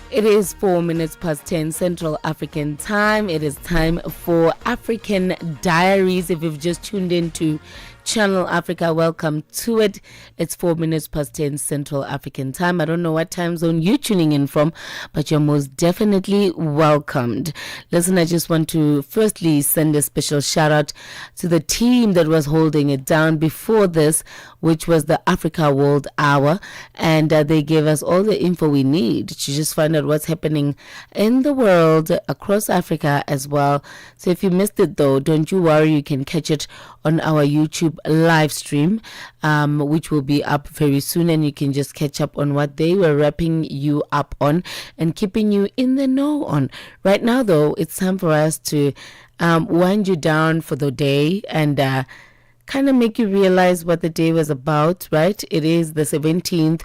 It is 4 minutes past 10 Central African time. It is time for African Diaries. If you've just tuned into Channel Africa, welcome to it. It's 4 minutes past 10 Central African time. I don't know what time zone you're tuning in from, but you're most definitely welcomed. Listen, I just want to firstly send a special shout out to the team that was holding it down before this, which was the Africa World Hour, and they gave us all the info we need to just find out what's happening in the world across Africa as well. So if you missed it though, don't you worry, you can catch it on our YouTube live stream, which will be up very soon, and you can just catch up on what they were wrapping you up on and keeping you in the know on. Right now though, it's time for us to wind you down for the day and kind of make you realize what the day was about, right? It is the 17th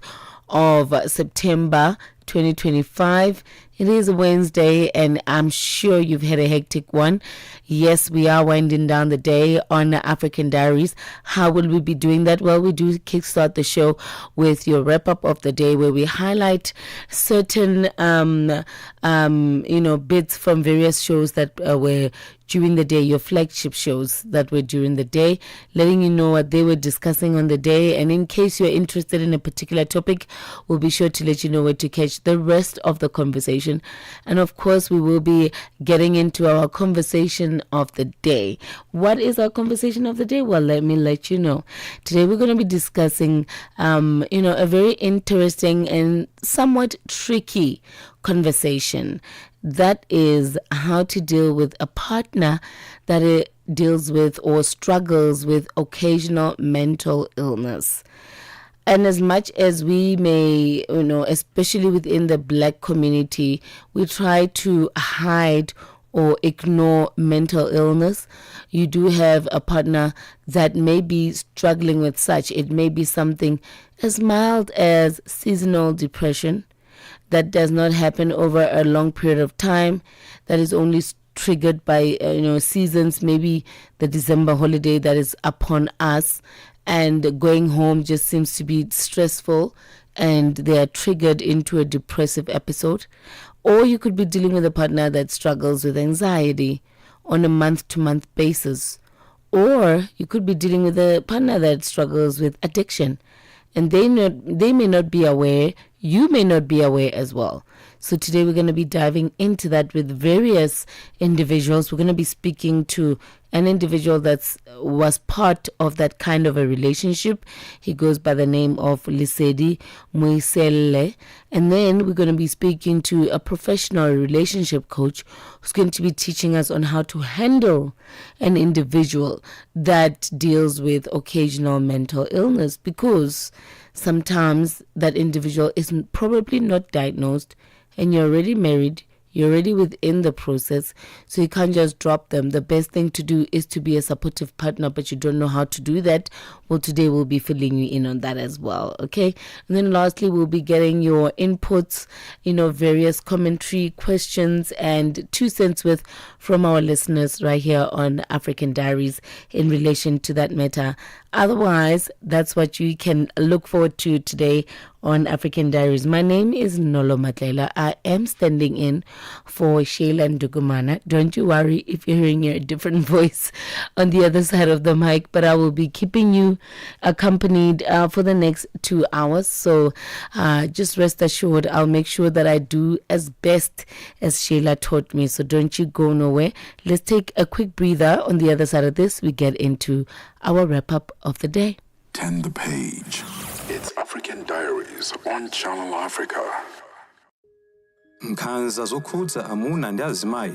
of September 2025. It is a Wednesday, and I'm sure you've had a hectic one. Yes, we are winding down the day on African Diaries. How will we be doing that? Well, we do kickstart the show with your wrap-up of the day, where we highlight certain, bits from various shows that were during the day, your flagship shows that were during the day, letting you know what they were discussing on the day. And in case you're interested in a particular topic, we'll be sure to let you know where to catch the rest of the conversation. And of course, we will be getting into our conversation of the day. What is our conversation of the day? Well, let me let you know. Today, we're going to be discussing, a very interesting and somewhat tricky conversation. That is how to deal with a partner that deals with or struggles with occasional mental illness. And as much as we may, especially within the Black community, we try to hide or ignore mental illness, you do have a partner that may be struggling with such. It may be something as mild as seasonal depression that does not happen over a long period of time, that is only triggered by seasons, maybe the December holiday that is upon us, and going home just seems to be stressful and they are triggered into a depressive episode. Or you could be dealing with a partner that struggles with anxiety on a month-to-month basis. Or you could be dealing with a partner that struggles with addiction, and they may not be aware. You may not be aware as well. So today we're going to be diving into that with various individuals. We're going to be speaking to an individual that was part of that kind of a relationship. He goes by the name of Lesedi Moiselle. And then we're going to be speaking to a professional relationship coach who's going to be teaching us on how to handle an individual that deals with occasional mental illness, because sometimes that individual is probably not diagnosed, and you're already married, you're already within the process, so you can't just drop them. The best thing to do is to be a supportive partner, but you don't know how to do that. Well, today we'll be filling you in on that as well, okay? And then lastly, we'll be getting your inputs, various commentary, questions, and 2 cents worth from our listeners right here on African Diaries in relation to that matter. Otherwise, that's what you can look forward to today on African Diaries. My name is Nolo Matlela. I am standing in for Sheila Ndugumana. Don't you worry if you're hearing a different voice on the other side of the mic, but I will be keeping you accompanied for the next 2 hours. So just rest assured, I'll make sure that I do as best as Sheila taught me. So don't you go nowhere. Let's take a quick breather. On the other side of this, we get into our wrap-up of the day. Turn the page. It's African Diaries on Channel Africa. Nkhanza zokhudza amuna ndi azimayi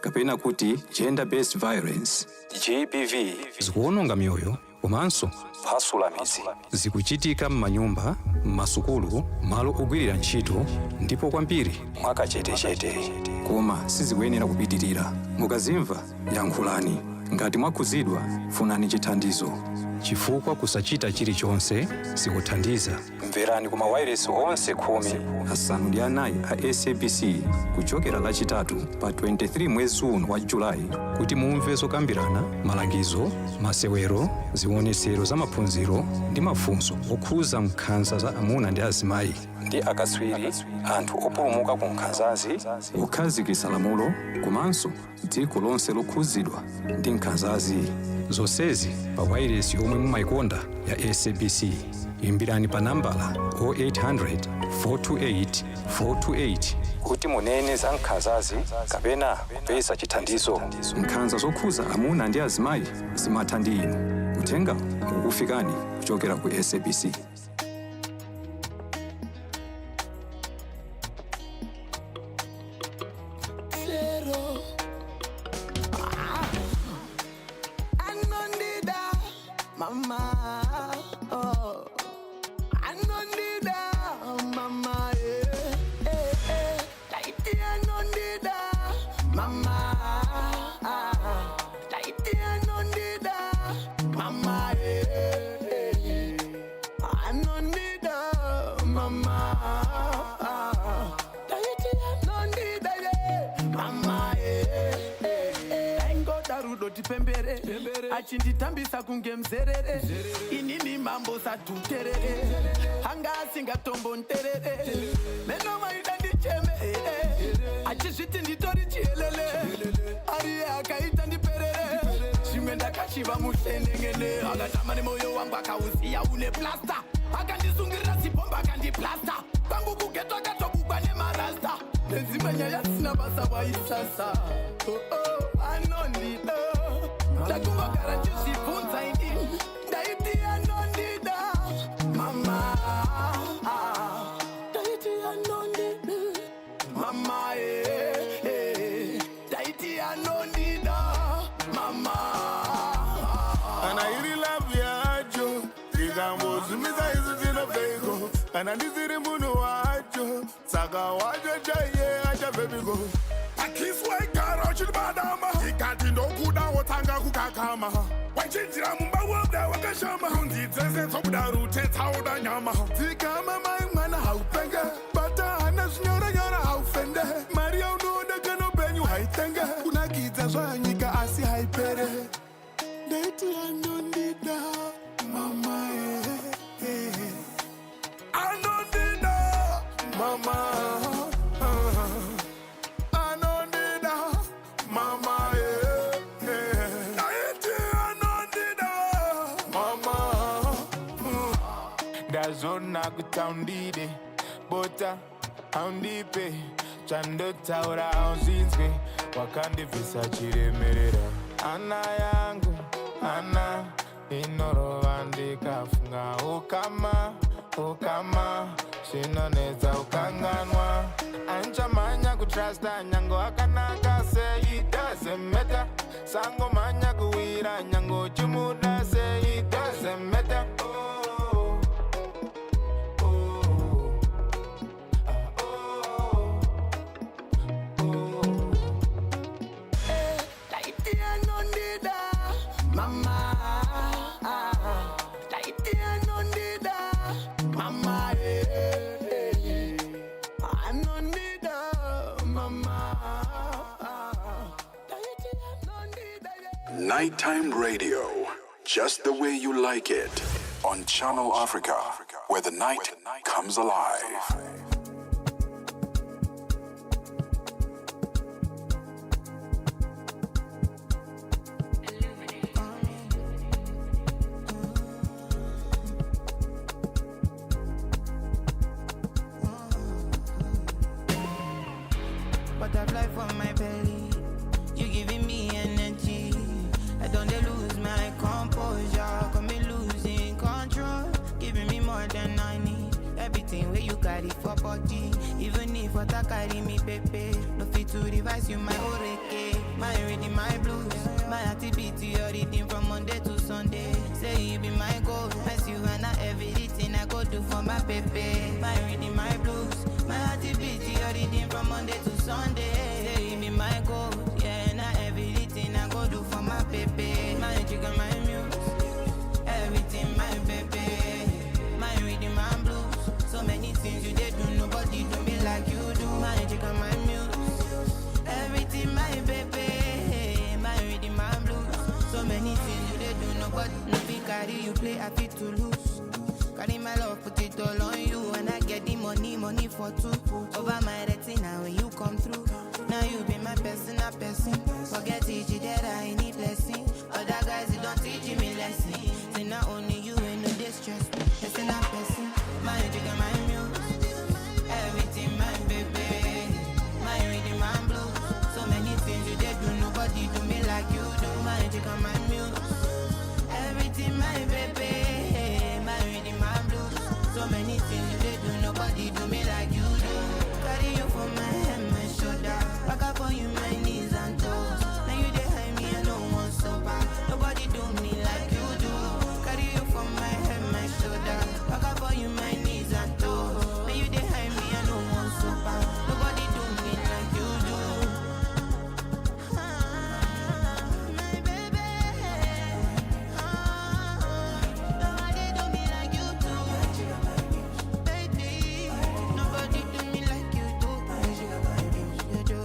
kapena kuti gender-based violence GBV zikuwononga mioyo komanso kuphwasula midzi. Zikuchitika m'manyumba, m'masukulu, malo ogwirira ntchito, ndipo kwambiri mwakachetechete. Koma sizikuyenera kupitirira. Mukazimva yankhulani. Ngati mwakhuzidwa, funani chithandizo. chifukwa kusachita chilichonse sikuthandiza. Mverani kuma wireless onse 14 a SABC kuchokera lachitatu pa 23 mwezi uno wa Julai kuti mumve zokambirana, malangizo, masewero, zionetsero za maphunziro ndi mafunso okhuza nkhanza za amuna ndi azimayi ndi akatswiri, anthu opulumuka ku nkhanzazi, kukhazikitsa lamulo komanso dziko lonse lokhuzidwa ndi nkhanzazi. Zonsezi pa wireless yomwe mumayikonda ya SABC. Imbirani pa nambala 0800 428 428 kuti munene za nkhanzazi kapena kupeza chithandizo. Nkhanza zokhuza amuna ndi azimayi zimatha ndi inu. Uthenga ukufikani kuchokera ku SABC. Achinditambisa kunge mzerere inini mambo saduterere hanga singatombo nterere meno maida ndicheme achizviti nditori chielele ariye akaita ndiperere zvimwe ndakashiva mushenengene akatama nemoyo wangu akausiya une plasta akandisungirira zibhomba akandiplasta kwangu kugeto akatobukwa nemarasta nenzimwe nyaya sina basa waisasa anondida ndakuvagara chizvibvunza ini ndaiti anondida mama ndaiti anondida mama ndaiti anondida mama ana iri love yacho tikambozvimisa isu tinobveko kana ndisiri munhu wacho saka wacho chaiye achabvepiko akiswa igara uchiribadama ikati ndokuda wotanga kukakama wachinjira mumba wobda wakashama kundidzese dzobuda rute tsauda nyama dzikama mai mwana haupenge bata hana zvinyoranyora haufende mari yaunoonda kana upenyu haitenge kunakidza zvanyika asi haipere ndaiti anondida mama anondida mama Zona kutaundide bota aundipe chando taura auzinzwe wakandivisa chiremerera ana yangu ana inorova ndikafunga ukama shinonedza ukanganwa anchamanya kutrasta nyango akanaka se it doesn't matter sango manya kuwira nyango chimuda se it doesn't matter. Nighttime radio, just the way you like it, on Channel Africa, where the night comes alive. Butterfly for my belly, you giving me energy. I don't lose my composure, got me losing control, giving me more than I need. Everything where you carry for body, even if what I carry me pepe. No fit to revise you my oreke, my reading my blues, my activity your reading from Monday to Sunday. Say you be my goal, mess you and everything I go do for my pepe. My reading my blues, my activity your reading from Monday to Sunday. Say you be my goal, yeah, and everything I go do for my pepe. My chicken, my muse, every money for two. Over my retina when you come through. Now you be my personal person. Forget it, you that I need blessing. Other guys, you don't teach me lesson. Say not only you ain't no distress. Personal person, my jigga, my muse. Everything, my baby. My reading, my blue. So many things you did do, nobody do me like you do. My jigga, my muse. Everything, my baby. My reading, my blue. So many things you did do, nobody do me like you do. Carry you for my head, my shoulder. Back up on you, my knees and toes. Now you dey hide me, I don't want so bad. Nobody do me like you do. Carry you for my head, my shoulder. Back up on you, my knees and toes. Now you dey hide me, I don't want so bad. Nobody do me like you do. My baby. Nobody do me like you do. Baby, nobody do me like you do. You do.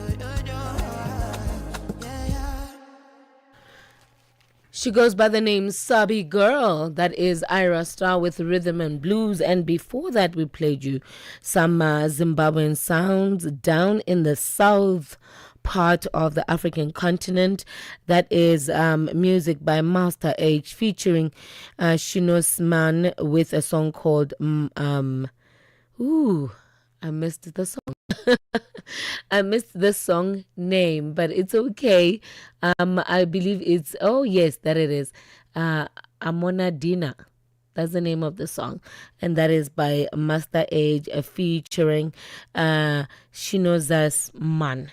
Yeah, yeah. She goes by the name Sabi Girl. That is Ira Star with Rhythm and Blues. And before that, we played you some Zimbabwean sounds down in the south part of the African continent. That is music by Master H featuring Shinos Man with a song called I missed the song. I missed the song name, but it's okay. I believe it's, oh yes, that it is. Amona Dina. That's the name of the song. And that is by Master Age featuring Shinozas Man.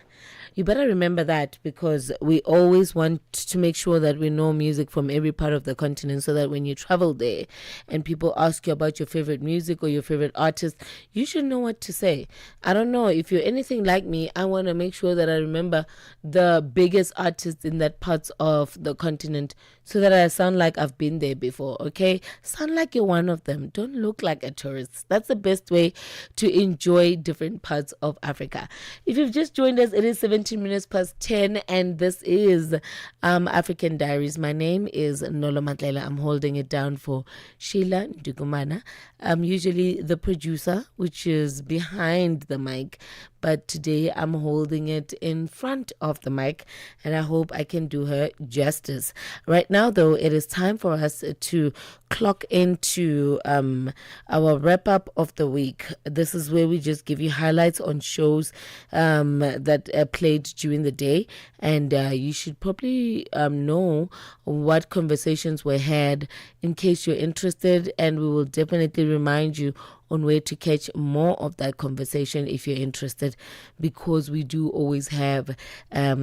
You better remember that, because we always want to make sure that we know music from every part of the continent, so that when you travel there and people ask you about your favorite music or your favorite artist, you should know what to say. I don't know, if you're anything like me, I want to make sure that I remember the biggest artists in that parts of the continent, so that I sound like I've been there before, okay? Sound like you're one of them. Don't look like a tourist. That's the best way to enjoy different parts of Africa. If you've just joined us, it is 17 minutes past 10, and this is African Diaries. My name is Nolo Matlela. I'm holding it down for Sheila Ndugumana. I'm usually the producer, which is behind the mic, but today I'm holding it in front of the mic, and I hope I can do her justice. Right now, though, it is time for us to clock into our wrap-up of the week. This is where we just give you highlights on shows that played during the day, and you should probably know what conversations were had in case you're interested, and we will definitely remind you on where to catch more of that conversation if you're interested, because we do always have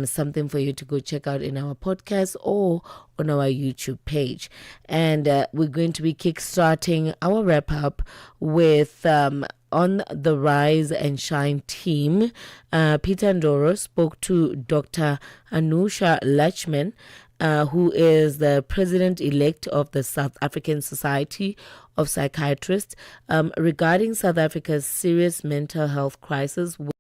something for you to go check out in our podcast or on our YouTube page. And we're going to be kickstarting our wrap up with on the Rise and Shine team. Peter Ndoro spoke to Dr. Anusha Lachman, who is the president-elect of the South African Society of Psychiatrists, regarding South Africa's serious mental health crisis, when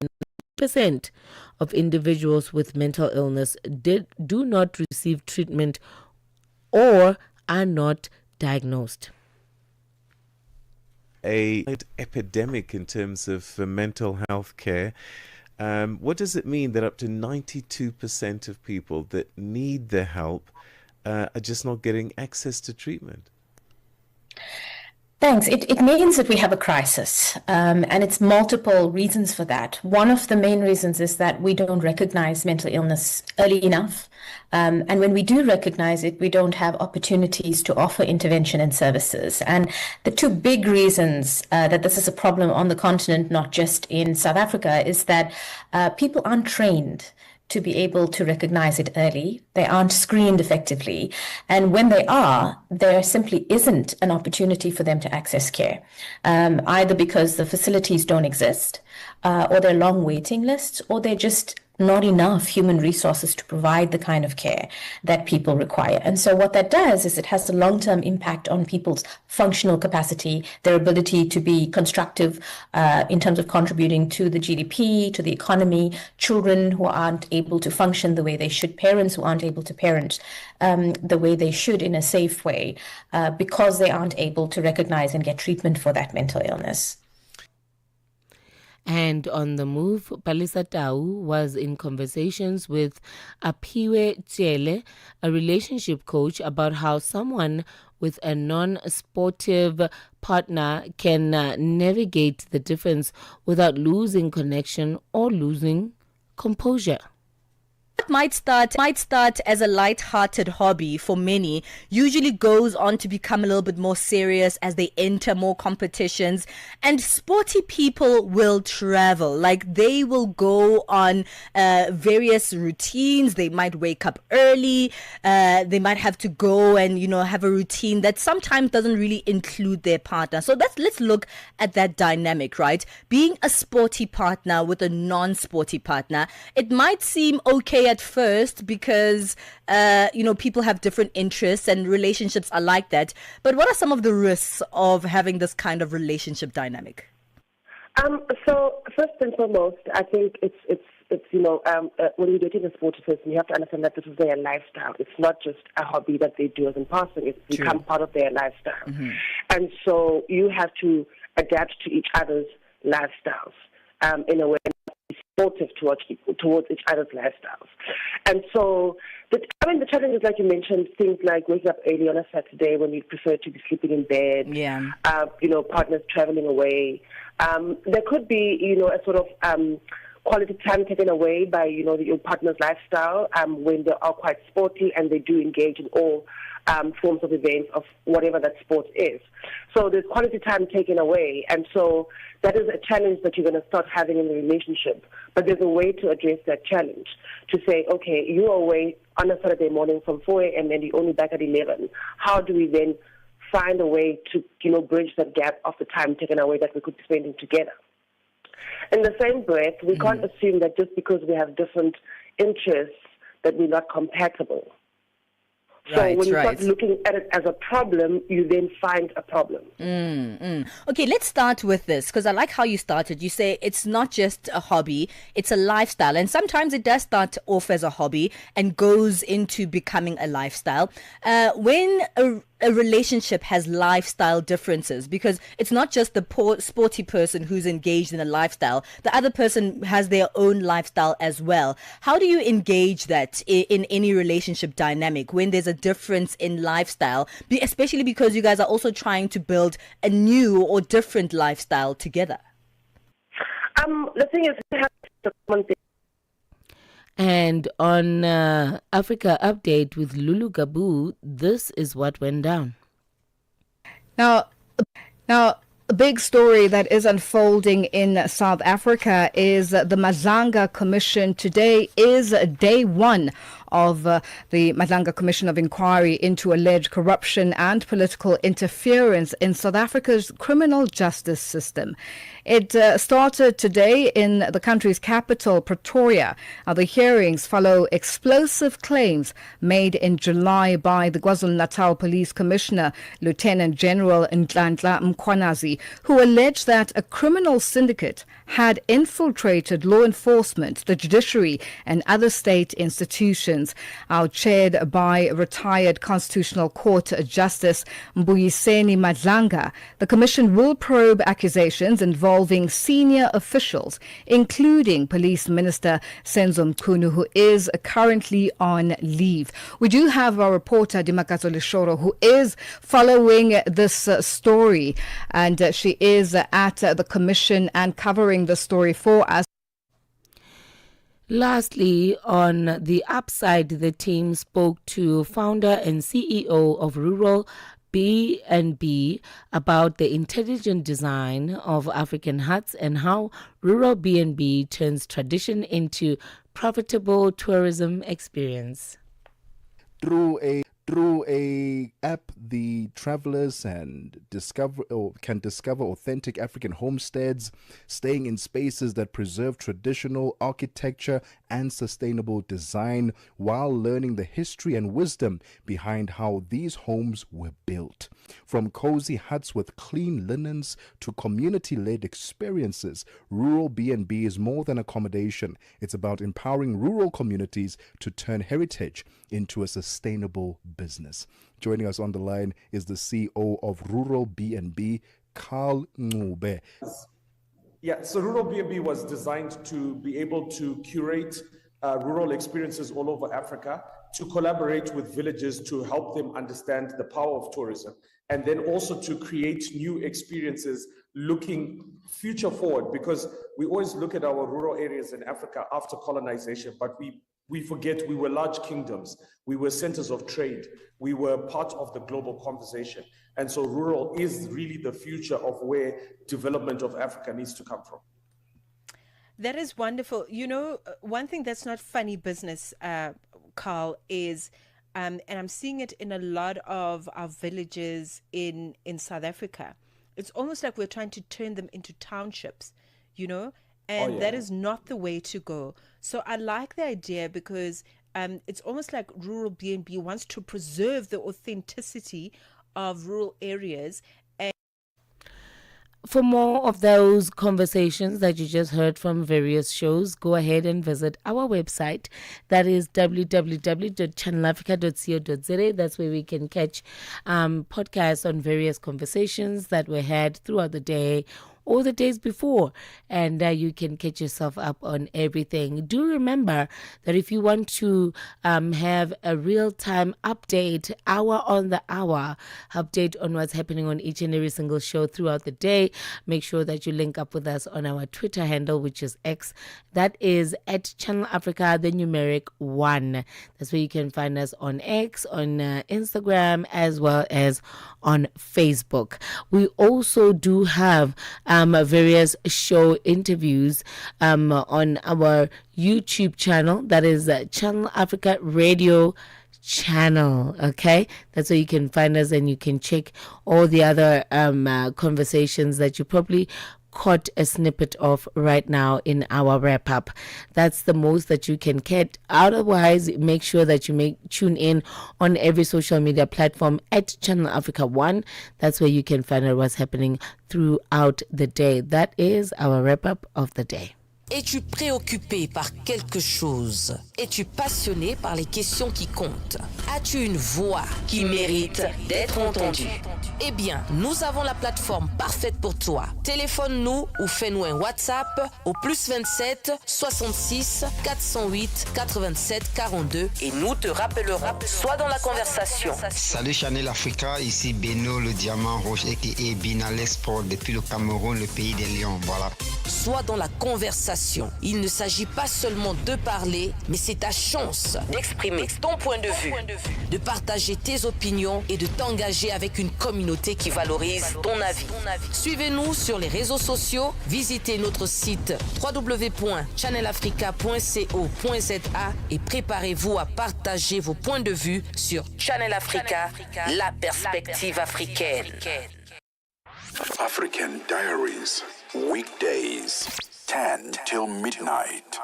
90% of individuals with mental illness do not receive treatment or are not diagnosed. A epidemic in terms of mental health care. What does it mean that up to 92% of people that need the help are just not getting access to treatment? Thanks. It means that we have a crisis, and it's multiple reasons for that. One of the main reasons is that we don't recognize mental illness early enough. And when we do recognize it, we don't have opportunities to offer intervention and services. And the two big reasons that this is a problem on the continent, not just in South Africa, is that people aren't trained to be able to recognize it early. They aren't screened effectively. And when they are, there simply isn't an opportunity for them to access care, either because the facilities don't exist, or they're long waiting lists, or they're just not enough human resources to provide the kind of care that people require. And so what that does is it has a long-term impact on people's functional capacity, their ability to be constructive in terms of contributing to the GDP, to the economy, children who aren't able to function the way they should, parents who aren't able to parent the way they should in a safe way, because they aren't able to recognize and get treatment for that mental illness. And on the move, Palisa Tau was in conversations with Apiwe Tsiele, a relationship coach, about how someone with a non-sportive partner can navigate the difference without losing connection or losing composure. Might start as a light-hearted hobby for many usually goes on to become a little bit more serious as they enter more competitions. And sporty people will travel, like they will go on various routines. They might wake up early, they might have to go and have a routine that sometimes doesn't really include their partner. So let's look at that dynamic, right? Being a sporty partner with a non-sporty partner, it might seem okay at first because people have different interests and relationships are like that. But what are some of the risks of having this kind of relationship dynamic? So first and foremost, I think it's when you're dating a sporty person, you have to understand that this is their lifestyle. It's not just a hobby that they do as in passing. It's become part of their lifestyle. Mm-hmm. And so you have to adapt to each other's lifestyles in a way supportive towards each other's lifestyles. And so, the challenges, like you mentioned, things like waking up early on a Saturday when you prefer to be sleeping in bed, partners traveling away. There could be, a sort of quality time taken away by, your partner's lifestyle when they are quite sporty and they do engage in all forms of events of whatever that sport is. So there's quality time taken away, and so that is a challenge that you're going to start having in the relationship. But there's a way to address that challenge, to say, okay, you're away on a Saturday morning from 4 a.m. and you're only back at 11. How do we then find a way to, bridge that gap of the time taken away that we could be spending together? In the same breath, we can't assume that just because we have different interests that we're not compatible. So when you start looking at it as a problem, you then find a problem. Okay, let's start with this, because I like how you started. You say it's not just a hobby, it's a lifestyle. And sometimes it does start off as a hobby and goes into becoming a lifestyle. When a relationship has lifestyle differences, because it's not just the sporty person who's engaged in a lifestyle, the other person has their own lifestyle as well. How do you engage that in any relationship dynamic when there's a difference in lifestyle, especially because you guys are also trying to build a new or different lifestyle together? The thing is, we have the common thing. And on Africa Update with Lulu Gabu, this is what went down. Now, a big story that is unfolding in South Africa is the Mazanga Commission. Today is day one of the Mazanga Commission of Inquiry into alleged corruption and political interference in South Africa's criminal justice system. It started today in the country's capital, Pretoria. The hearings follow explosive claims made in July by the KwaZulu-Natal Police Commissioner, Lieutenant General Nhlanhla Mkhwanazi, who alleged that a criminal syndicate had infiltrated law enforcement, the judiciary, and other state institutions. Chaired by retired Constitutional Court Justice Mbuyiseni Madlanga, the Commission will probe accusations involving senior officials, including Police Minister Senzo Mchunu, who is currently on leave. We do have our reporter, Dimakazo Lishoro, who is following this story, and she is at the Commission and covering the story for us. Lastly, on the upside, the team spoke to founder and CEO of Rural B&B about the intelligent design of African huts and how Rural B&B turns tradition into profitable tourism experience. Through a app, the travelers can discover authentic African homesteads, staying in spaces that preserve traditional architecture and sustainable design, while learning the history and wisdom behind how these homes were built. From cozy huts with clean linens to community-led experiences, Rural B&B is more than accommodation. It's about empowering rural communities to turn heritage into a sustainable business. Joining us on the line is the CEO of Rural B&B, Carl Ncube. Yeah, so Rural B&B was designed to be able to curate rural experiences all over Africa, to collaborate with villages to help them understand the power of tourism, and then also to create new experiences looking future forward, because we always look at our rural areas in Africa after colonization, but we forget we were large kingdoms, we were centers of trade, we were part of the global conversation. And so rural is really the future of where development of Africa needs to come from. That is wonderful. You know, one thing that's not funny business, Carl, is, and I'm seeing it in a lot of our villages in South Africa, it's almost like we're trying to turn them into townships, you know, and that is not the way to go. So I like the idea because it's almost like Rural B&B wants to preserve the authenticity of rural areas. For more of those conversations that you just heard from various shows, go ahead and visit our website. That is www.channelafrica.co.za. That's where we can catch podcasts on various conversations that were had throughout the day or the days before, and you can catch yourself up on everything. Do remember that if you want to have a real-time update, hour on the hour update on what's happening on each and every single show throughout the day, make sure that you link up with us on our Twitter handle, which is X. That is at Channel Africa, the numeric 1. That's where you can find us on X, on Instagram, as well as on Facebook. We also do have various show interviews on our YouTube channel. That is Channel Africa Radio channel. Okay, that's where you can find us, and you can check all the other conversations that you probably caught a snippet of right now in our wrap up. That's the most that you can get. Otherwise, make sure that you tune in on every social media platform at Channel Africa 1. That's where you can find out what's happening throughout the day. That is our wrap up of the day. Es-tu préoccupé par quelque chose? Es-tu passionné par les questions qui comptent? As-tu une voix qui mérite d'être entendue? Eh bien, nous avons la plateforme parfaite pour toi. Téléphone-nous ou fais-nous un WhatsApp au +27 66 408 87 42 et nous te rappellerons. Sois dans la conversation. Salut Channel Africa, ici Beno le diamant rouge aka Binal Sport depuis le Cameroun, le pays des lions. Voilà. Sois dans la conversation. Il ne s'agit pas seulement de parler, mais c'est ta chance d'exprimer ton point de vue, de partager tes opinions et de t'engager avec une communauté qui valorise ton avis. Suivez-nous sur les réseaux sociaux, visitez notre site www.channelafrica.co.za et préparez-vous à partager vos points de vue sur Channel Africa, la perspective africaine. African Diaries, weekdays, 10 till midnight.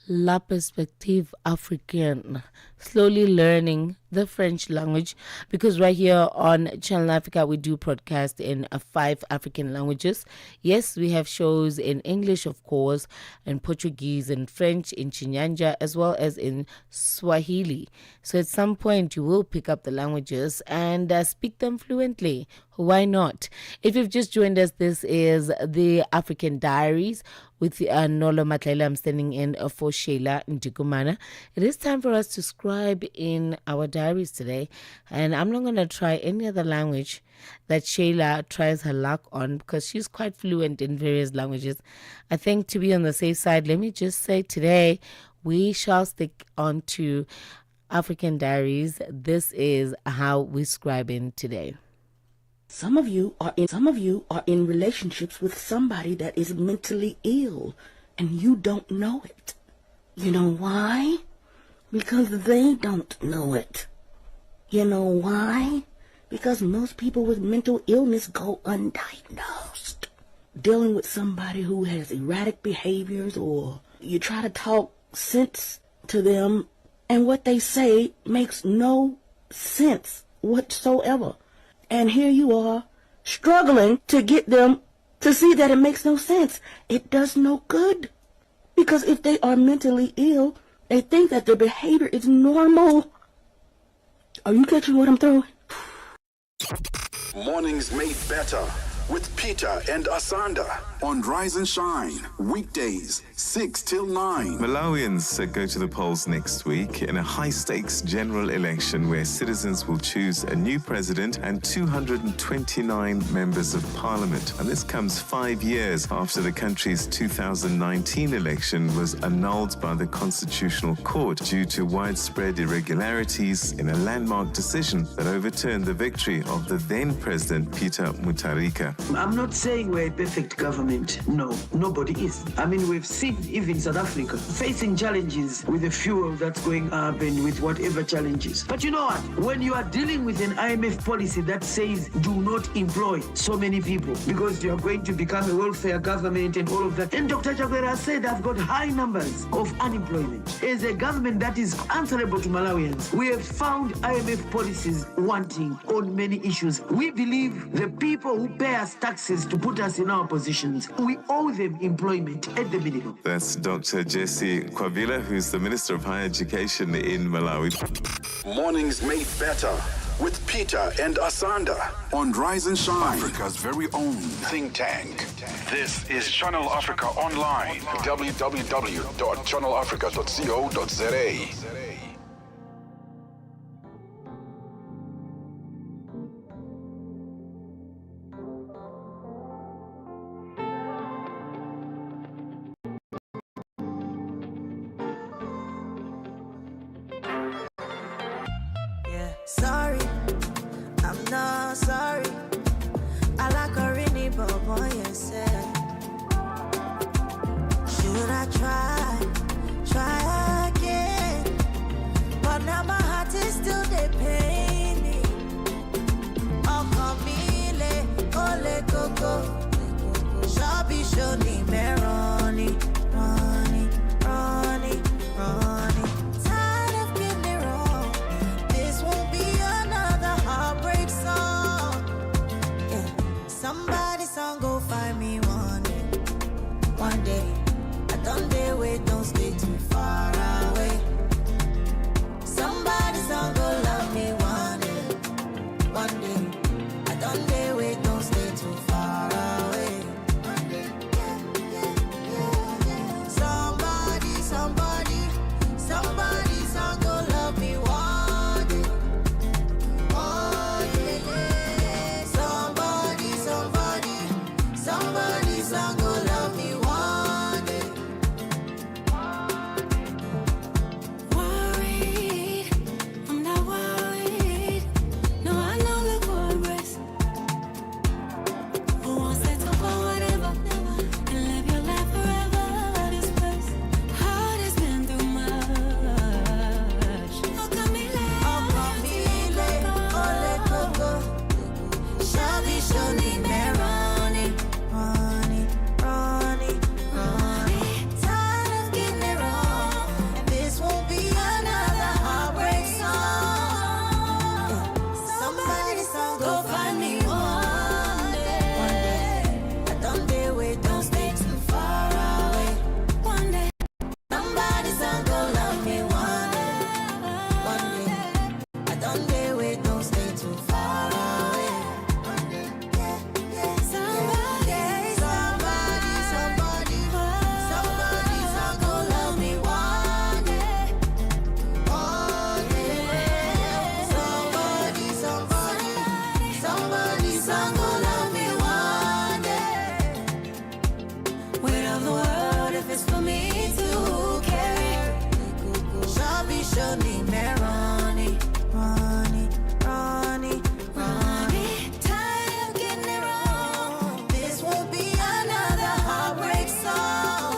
La Perspective Africaine. Slowly learning the French language, because right here on Channel Africa we do broadcast in 5 African languages. Yes, we have shows in English, of course, in Portuguese, in French, in Chinyanja, as well as in Swahili. So at some point you will pick up the languages and speak them fluently. Why not? If you've just joined us, this is the African Diaries with Nolo Matlaila. I'm standing in for Sheila Ndikumana. It is time for us to scribe in our diaries today, and I'm not going to try any other language that Sheila tries her luck on, because she's quite fluent in various languages. I think to be on the safe side, let me just say today we shall stick on to African Diaries. This is how we scribe in today. Some of you are in relationships with somebody that is mentally ill, and you don't know it. You know why? Because they don't know it. You know why? Because most people with mental illness go undiagnosed. Dealing with somebody who has erratic behaviors, or you try to talk sense to them, and what they say makes no sense whatsoever. And here you are, struggling to get them to see that it makes no sense. It does no good. Because if they are mentally ill, they think that their behavior is normal. Are you catching what I'm throwing? Mornings made better with Peter and Asanda on Rise and Shine, weekdays 6 till 9. Malawians go to the polls next week in a high-stakes general election where citizens will choose a new president and 229 members of parliament. And this comes 5 years after the country's 2019 election was annulled by the Constitutional Court due to widespread irregularities in a landmark decision that overturned the victory of the then President Peter Mutharika. I'm not saying we're a perfect government. No, nobody is. I mean, we've seen even South Africa facing challenges with the fuel that's going up and with whatever challenges. But you know what? When you are dealing with an IMF policy that says do not employ so many people because you are going to become a welfare government and all of that. And Dr. Chakwera said I've got high numbers of unemployment. As a government that is answerable to Malawians, we have found IMF policies wanting on many issues. We believe the people who pay us taxes to put us in our positions, we owe them employment at the minimum. That's Dr. Jesse Kwabila, who's the Minister of Higher Education in Malawi. Mornings made better with Peter and Asanda on Rise and Shine, Africa's very own think tank. This is Channel Africa Online, www.channelafrica.co.za. Sorry, I'm not sorry. I like a rainy boy, yes. Should I try again? But now my heart is still the pain. Oh, Camille, ole coco, Shabi shoni me Ronnie. Tired of getting it wrong. This won't be another heartbreak song. Yeah. Somebody song go find me one day. One day. I don't dare wait, don't stay too far away. Somebody song go love me one day. One day. I don't dare wait, don't stay too far away. One day. Somebody song go love me one day. Oh yeah. Somebody song go love me one day. Worried, I'm not worried. No, I know the progress. Who wants to talk about whatever and live your life forever at this place? Heart has been through much. Oh, Camille, ole coco, Shabi shoni me Ronnie. Tired of getting it wrong, and this won't be another heartbreak song. Somebody song go find me one day. I don't dare wait, don't stay too far away. One day. Somebody song go love me one day. One day. I don't dare wait, don't stay too far away. One day. Somebody song go love me one day. One day. Somebody song go love me one day. Weight of the world if it's for me to carry. Shabi shoni me Ronnie. Tired of getting it wrong. This will be another heartbreak song.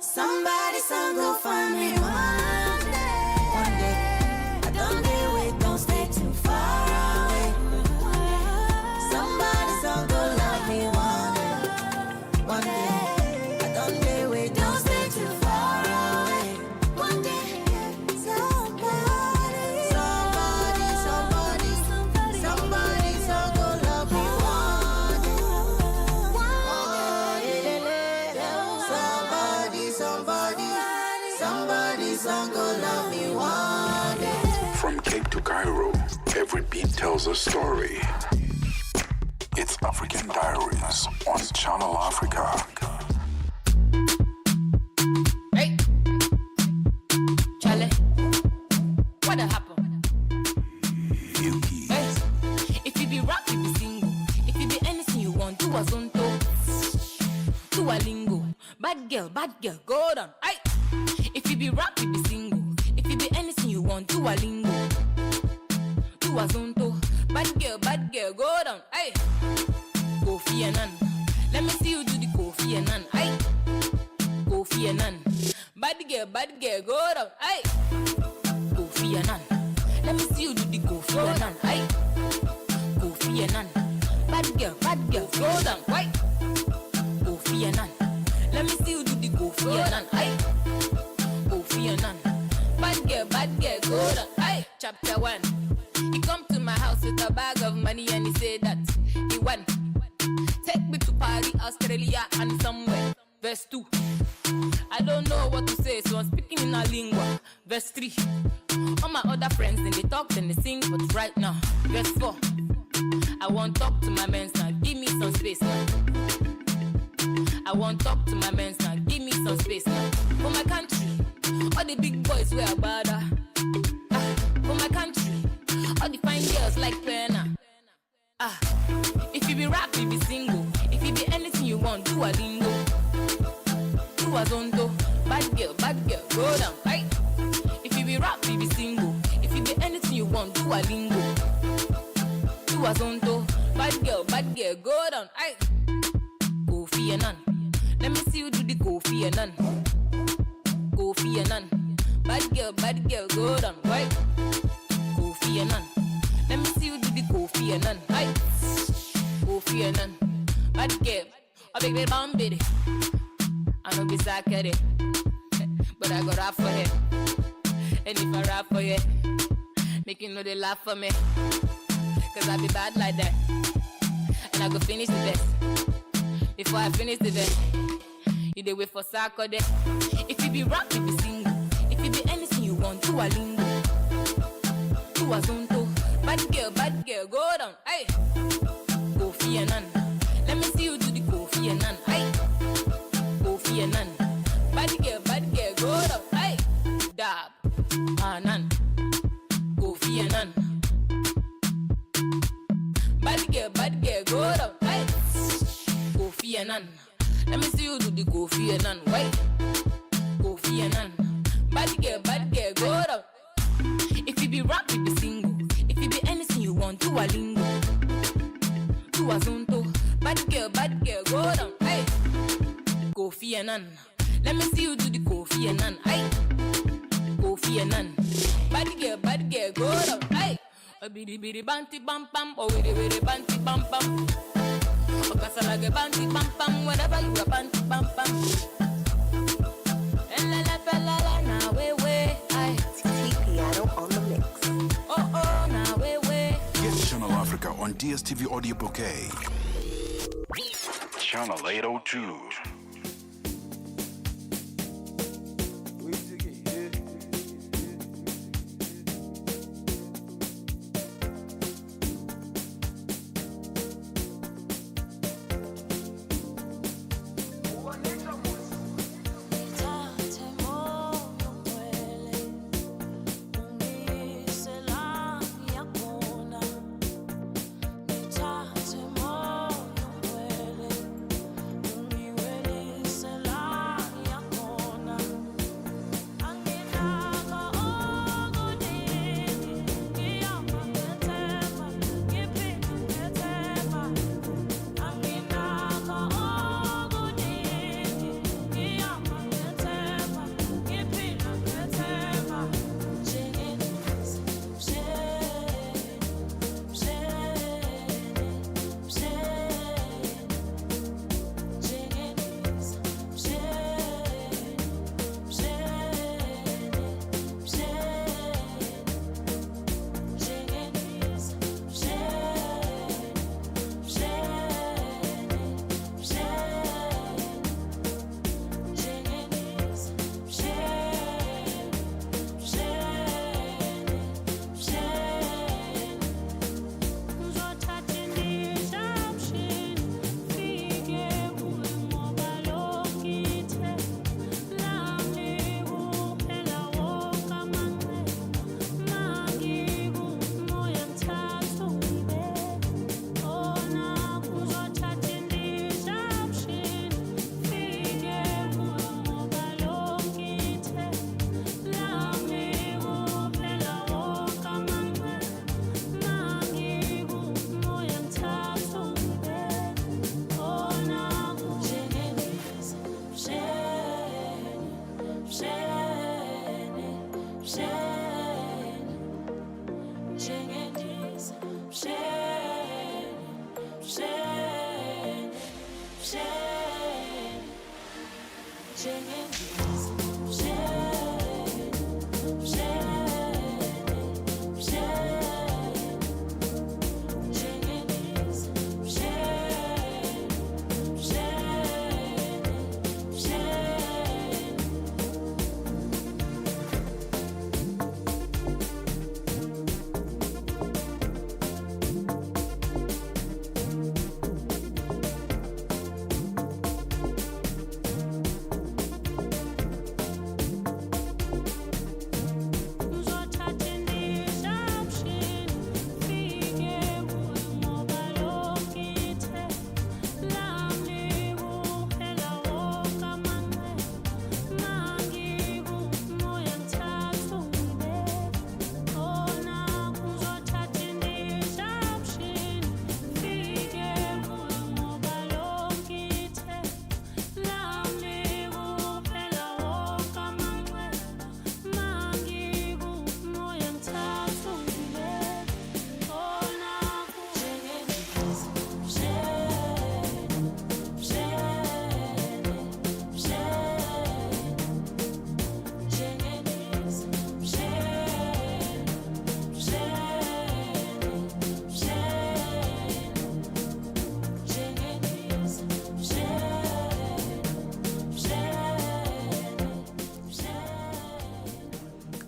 Somebody song go find me one day. One day. I don't dare wait, don't stay too far away. Somebody song go love me one day. One day. I don't dare wait, don't stay too far away. One day. Somebody song go love me one day. Somebody song go love me one day. From Cape to Cairo, every beat tells a story. It's Africa. Diaries on Channel Africa. Hey, Charlie, what happened? Hey, if you be rap, you be single. If you be anything you want, do a zonto, do a lingo. Bad girl, go down. Hey, if you be rap, you be single. If you be anything you want, do a lingo, do a zonto. Bad girl, go down. Hey, Kofi and Nan. Let me see you do the Kofi and Nan. Hey, Kofi and Nan. Bad girl, go down. Hey, Kofi and Nan. Let me see you do the Kofi and Nan. Hey, Kofi and Nan. Bad girl, go down. Hey, Kofi and Nan. Let me see you do the Kofi and Nan. Hey, Kofi and Nan. Bad girl, go down. Hey, chapter 1. He come to my house with a bag of money and he said that he won. Take me to Paris, Australia and somewhere. Verse 2. I don't know what to say, so I'm speaking in a lingua. Verse 3. All my other friends, then they talk, then they sing, but right now. Verse 4. I want talk to my men now, give me some space now. I want talk to my men now, give me some space now. For my country, all the big boys wear a bada. For my country, all the fine girls like Penna. If you be rap, you be single. If you be anything you want, do a lingo, do a zonto. Bad girl, go down. Right? If you be rap, you be single. If you be anything you want, do a lingo, do a zonto. Bad girl, go down. Right? Kofi and Nan. Let me see you do the Kofi and Nan. Kofi and Nan. Bad girl, go down. Right? Kofi and Nan. Let me see you do the Kofi and Nan. Right? Kofi and Nan. Bad girl, a big bomb baby. I know be sakere, but I go rap for her. And if I rap for you, make you know they laugh for me. Cause I be bad like that. And I go finish the best. Before I finish the best, you dey wait for Saturday. If you be rap, you be single. If you be anything you want, do a lingo, do a zonto. Bad girl, go down. Hey, Kofi and Nan. Let me see you do the Kofi and Nan. Hey, Kofi and Nan. Bad girl, go down. Hey, dab, Nan. Kofi and Nan. Bad girl, go down. Hey, Kofi and Nan. Let me see you do the Kofi and Nan. Wait, Kofi and Nan. Bad girl, go down. If you be rap, you be single. If you be anything you want, do a lingo, do a zonto. Bad girl, go down. Hey, Kofi and Nan. Let me see you do the Kofi and Nan. Hey, Kofi and Nan. Bad girl, go down. Hey, a bidi banti bam bam, oh widi banti bam bam. Oh kasalage banti bam bam, whatever you a banti bam bam. And la la na we. Ay, piano on the mix. Oh na we. Get Channel Africa on DSTV Audio Bouquet. Channel 802. Nithathe moyo mwele, ungiwele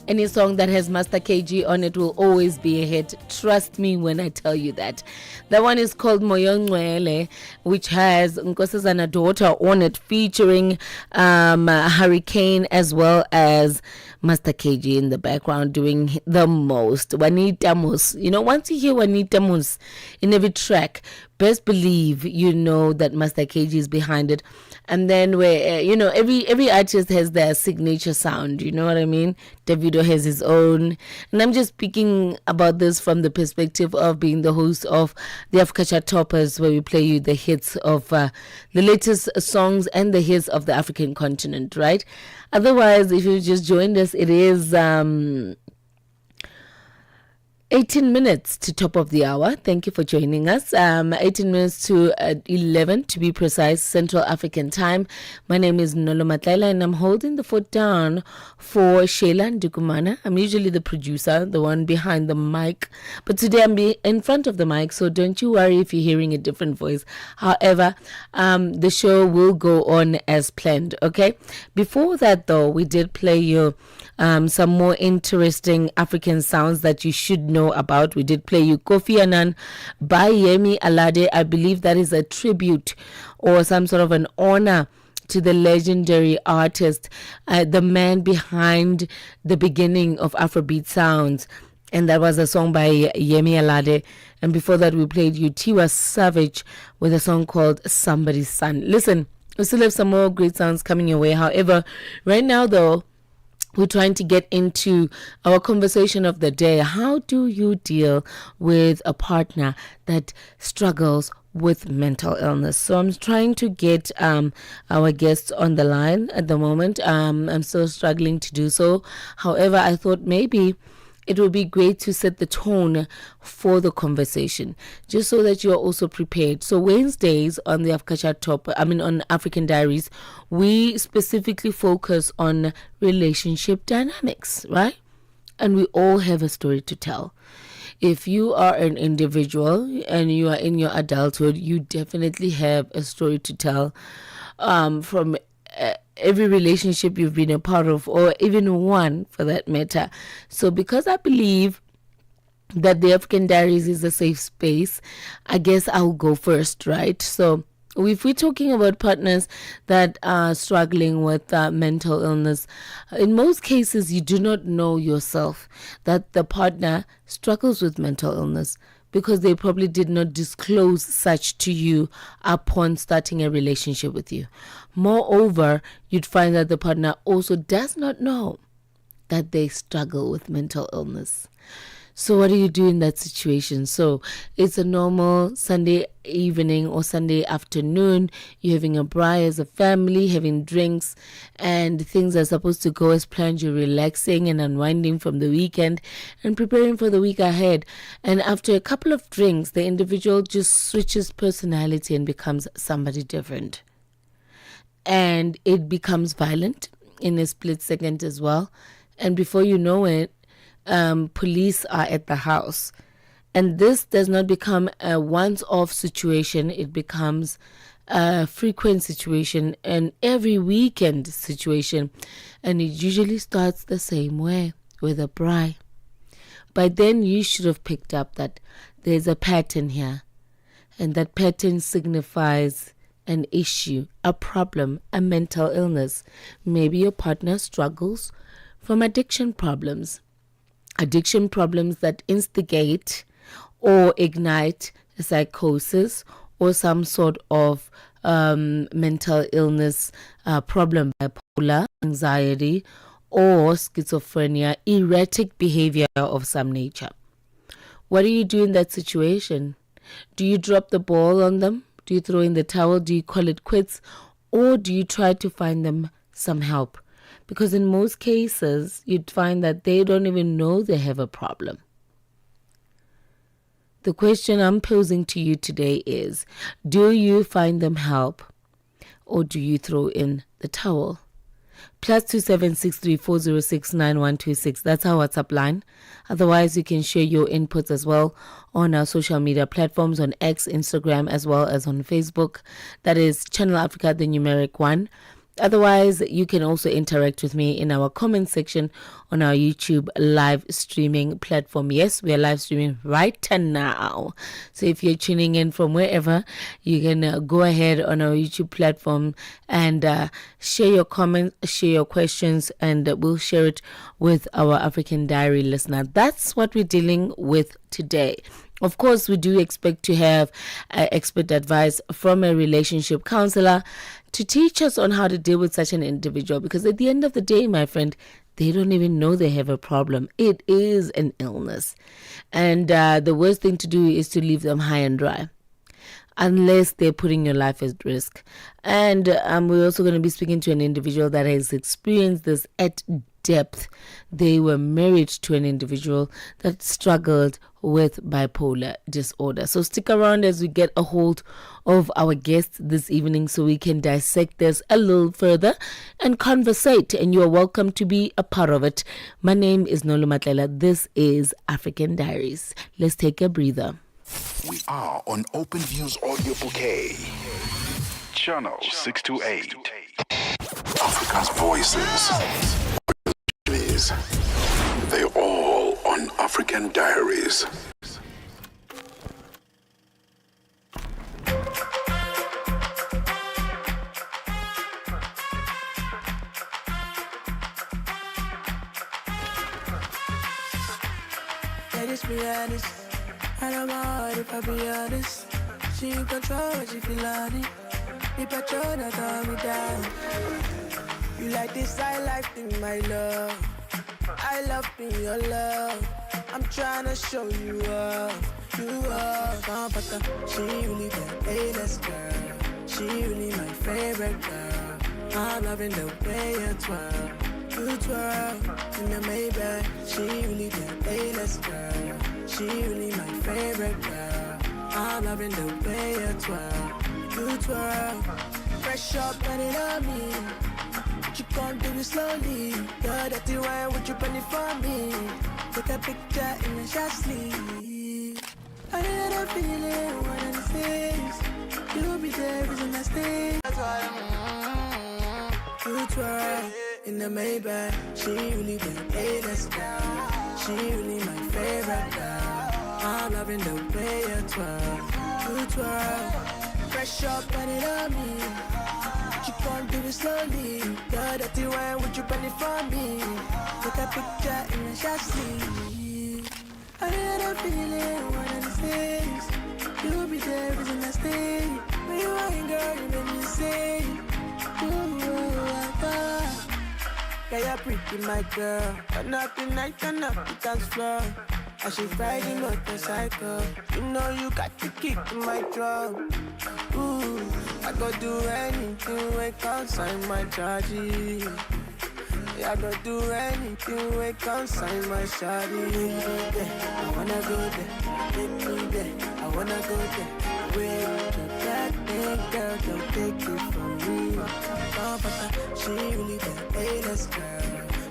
Any song that has Master KG on it will always be a hit. Trust me when I tell you that. That one is called Moyongwele, which has Nkosazana Daughter on it, featuring Hurricane as well as Master KG in the background doing the most. Juanita Mus. You know, once you hear Juanita Mus in every track, best believe you know that Master KG is behind it. And then where every artist has their signature sound, you know what I mean? Davido has his own. And I'm just speaking about this from the perspective of being the host of the Africa Toppers, where we play you the hits of the latest songs and the hits of the African continent, right? Otherwise, if you just joined us, it is 18 minutes to top of the hour. Thank you for joining us. 18 minutes to 11 to be precise, Central African time. My name is Nolo Matlaila and I'm holding the fort down for Sheila Ndukumana. I'm usually the producer, the one behind the mic. But today I'm in front of the mic, so don't you worry if you're hearing a different voice. However, the show will go on as planned, okay? Before that, though, we did play you some more interesting African sounds that you should know about. We did play you Kofi Annan by Yemi Alade. I believe that is a tribute or some sort of an honor to the legendary artist, the man behind the beginning of Afrobeat sounds. And that was a song by Yemi Alade. And before that, we played you Tiwa Savage with a song called Somebody's Son. Listen, we still have some more great sounds coming your way. However, right now, though, we're trying to get into our conversation of the day. How do you deal with a partner that struggles with mental illness? So I'm trying to get our guests on the line at the moment. I'm still struggling to do so. However, I thought maybe it would be great to set the tone for the conversation, just so that you're also prepared. So Wednesdays on the on African Diaries, we specifically focus on relationship dynamics, right? And we all have a story to tell. If you are an individual and you are in your adulthood, you definitely have a story to tell from every relationship you've been a part of, or even one for that matter. So because I believe that the African Diaries is a safe space, I guess I'll go first, right? So if we're talking about partners that are struggling with mental illness, in most cases you do not know yourself that the partner struggles with mental illness, because they probably did not disclose such to you upon starting a relationship with you. Moreover, you'd find that the partner also does not know that they struggle with mental illness. So what do you do in that situation? So it's a normal Sunday evening or Sunday afternoon. You're having a braai as a family, having drinks, and things are supposed to go as planned. You're relaxing and unwinding from the weekend and preparing for the week ahead. And after a couple of drinks, the individual just switches personality and becomes somebody different. and it becomes violent in a split second as well. And before you know it, police are at the house. And this does not become a once-off situation. It becomes a frequent situation, and every weekend situation. And it usually starts the same way, with a braai. By then, you should have picked up that there's a pattern here. And that pattern signifies an issue, a problem, a mental illness. Maybe your partner struggles from addiction problems that instigate or ignite a psychosis or some sort of mental illness problem, bipolar, anxiety, or schizophrenia, erratic behavior of some nature. What do you do in that situation? Do you drop the ball on them? Do you throw in the towel? Do you call it quits? Or do you try to find them some help? Because in most cases, you'd find that they don't even know they have a problem. The question I'm posing to you today is, do you find them help or do you throw in the towel? +27634069126. That's our WhatsApp line. Otherwise, you can share your inputs as well on our social media platforms on X, Instagram, as well as on Facebook. That is Channel Africa, the numeric 1. Otherwise, you can also interact with me in our comment section on our YouTube live streaming platform. Yes, we are live streaming right now. So if you're tuning in from wherever, you can go ahead on our YouTube platform and share your comments, share your questions, and we'll share it with our African Diary listener. That's what we're dealing with today. Of course, we do expect to have expert advice from a relationship counselor to teach us on how to deal with such an individual, because at the end of the day, my friend, they don't even know they have a problem. It is an illness. And the worst thing to do is to leave them high and dry, unless they're putting your life at risk. And we're also going to be speaking to an individual that has experienced this at depth. They were married to an individual that struggled with bipolar disorder. So stick around as we get a hold of our guest this evening so we can dissect this a little further and conversate. And you are welcome to be a part of it. My name is Nolu Matlela. This is African Diaries. Let's take a breather. We are on Open Views Audio Bouquet. Channel 628. Africa's voices. They're all on African Diaries. Let us be honest. I don't mind if I be honest. She in control when she feel on it. The patrol that hold me down. You like this high life thing, my love. I love being your love. I'm tryna show you up. You are comforter. She really the A-list girl. She really my favorite girl. I'm loving the way you twirl. You twirl in the Maybach. She really the A-list girl. She really my favorite girl. I'm loving the way you twirl. You twirl. Fresh up and it on me. You can't do it slowly. Girl, that you wine, would you bunny for me? Take a picture in the shot sleeve. I had a feeling, one of these days you'll be there, isn't that stage? That's why you twirl in the Maybach. She really the A-list girl. She really my favorite girl. I'm loving the way you twirl. You twirl. Fresh up and it on me. You can't do it slowly. Girl, that you wine, would you bunny for me? Take a picture in the shot sleeve. I had a feeling, one of these days you'll be there, isn't that stage? When you wine, girl, you make me say, yeah, you're pretty, my girl. Turn up the night, turn up the dance floor. I should ride the motorcycle. You know you got to kick my drum. Ooh, I go do anything when consign my charges. Yeah, I go do anything when consign my shawty. Yeah, I wanna go there, take me there. I wanna go there. Where the bad thing, girl, don't take it from me. no, but she really the A-list girl.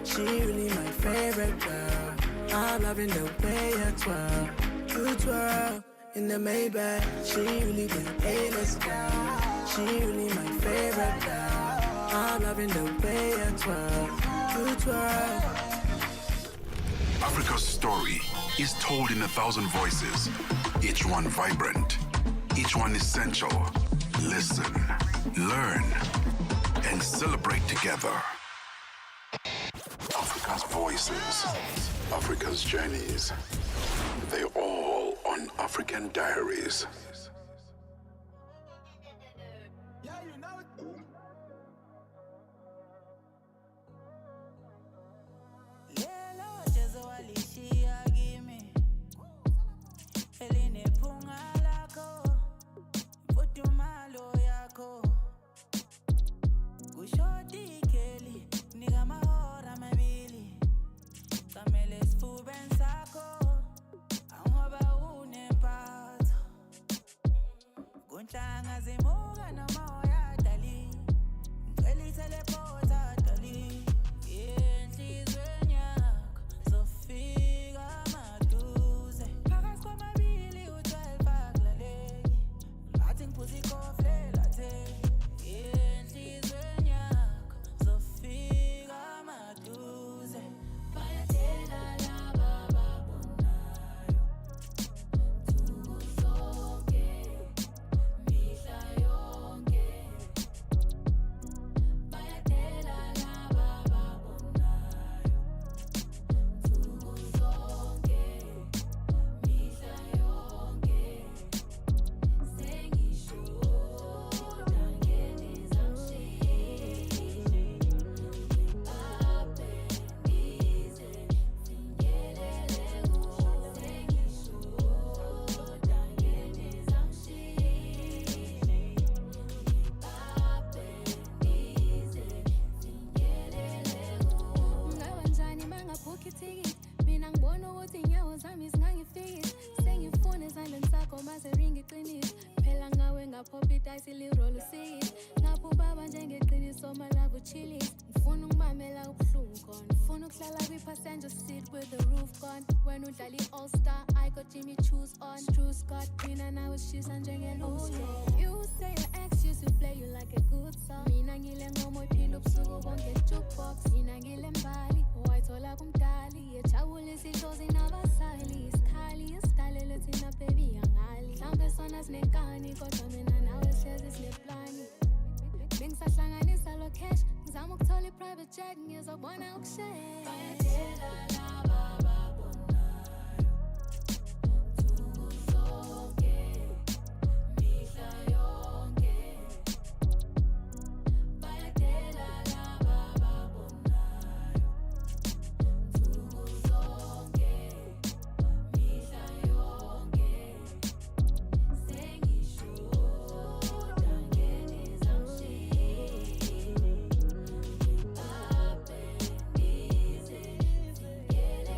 She really my favorite girl. I'm loving the way you twirl. You twirl in the Maybach. She really the A-list girl. She really my favorite girl. I'm loving the way you twirl. You twirl. Africa's story is told in 1,000 voices, each one vibrant, each one essential. Listen, learn, and celebrate together. Africa's voices, Africa's journeys, they're all on African Diaries. Kunhlanga zimuka noma uyadali ngicela iteleport dali enhlizweni yakho zofika maduze phakathi kwamabili u12 akulaleki ngathi ngiphuza ikofle lathe enhlizweni yakho zofika maduze bayatela laba babonayo nsuku zonke mihla yonke bayatela laba babonayo nsuku zonke mihla yonke sengishoda ngenizamshini ngibaphe ngize finyelele kuwo sengishoda ngenizamshini ungabanjani mangabhukha ithikithi mina ngibona ukuthi inyawo zami zingangifikisi sengifuna ezandleni sakho maze ringa iqiniso phela ngawe ngaphopha idayisi lirole usikisi ngapha ubaba njengeqiniso malava uchilisi ngifuna ukubamela ubuhlungu khona ngifuna ukuhlala kwi-passenger seat with the roof gone wena udlala i-all-star I got Jimmy Choos on True Scott mina nawe shisa njengelusi you say your ex used to play you like a good song mina ngile ngoma iphinde ubusuku bonke jukebox mina ngile mbali wayithola kumdali yejabulisa idlozi nabasali isikhali isidalele thina baby yangali mhlawumbe sona sinenkani kodwa mina nawe sihlezi sineplani bengisahlanganisa lo cash ngizama ukuthola i-private jet ngizobona ukushare bayatela laba babonayo nsuku zonke mihla yonke bayatela laba babonayo nsuku zonke mihla yonke sengishoda ngenizamshini ngibaphe ngize finyelele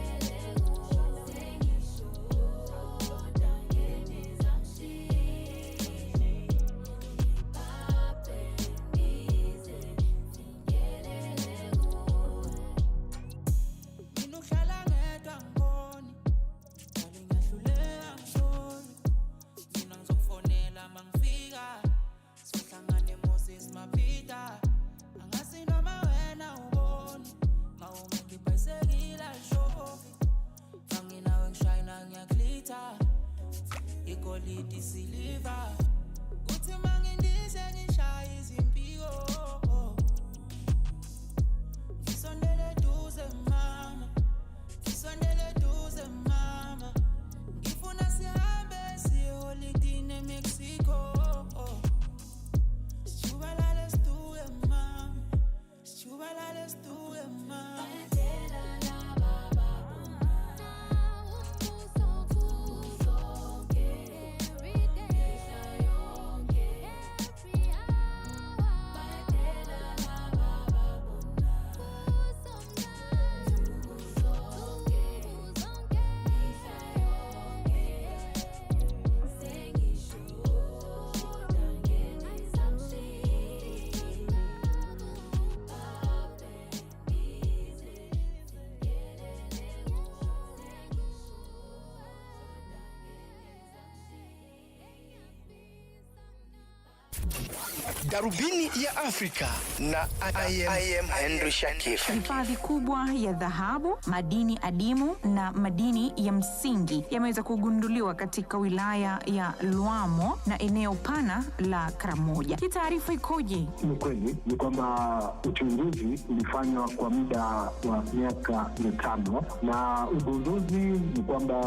Darubini ya Afrika na I am Henry Shakif. Hifadhi kubwa ya dhahabu, madini adimu na madini ya msingi yameweza kugunduliwa katika wilaya ya Luamo na eneo pana la Karamoja. Hii taarifa ikoje? Ni kweli ni kwamba uchunguzi ulifanywa kwa muda wa miaka 5 na ugunduzi ni kwamba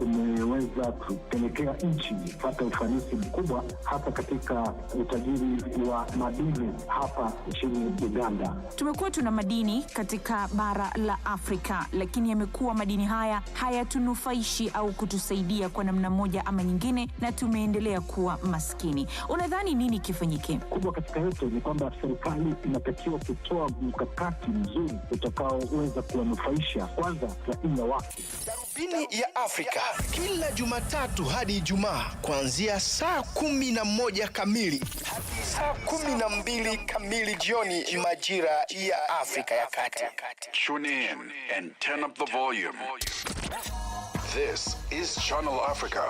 umeweza kupelekea nchi kupata ufanisi mkubwa hasa katika utajiri wa madini hapa nchini Uganda. Tumekuwa tuna madini katika bara la Afrika, lakini yamekuwa madini haya hayatunufaishi au kutusaidia kwa namna moja ama nyingine, na tumeendelea kuwa maskini. Unadhani nini kifanyike? Kubwa katika yote ni kwamba serikali inatakiwa kutoa mkakati mzuri utakaoweza kuwanufaisha kwanza raia wake. Darubini ya Afrika kila Jumatatu hadi Ijumaa kuanzia saa 11 kamili hadi saa 12 kamili jioni majira ya Afrika ya Kati. Tune in and turn up the volume. This is Channel Africa.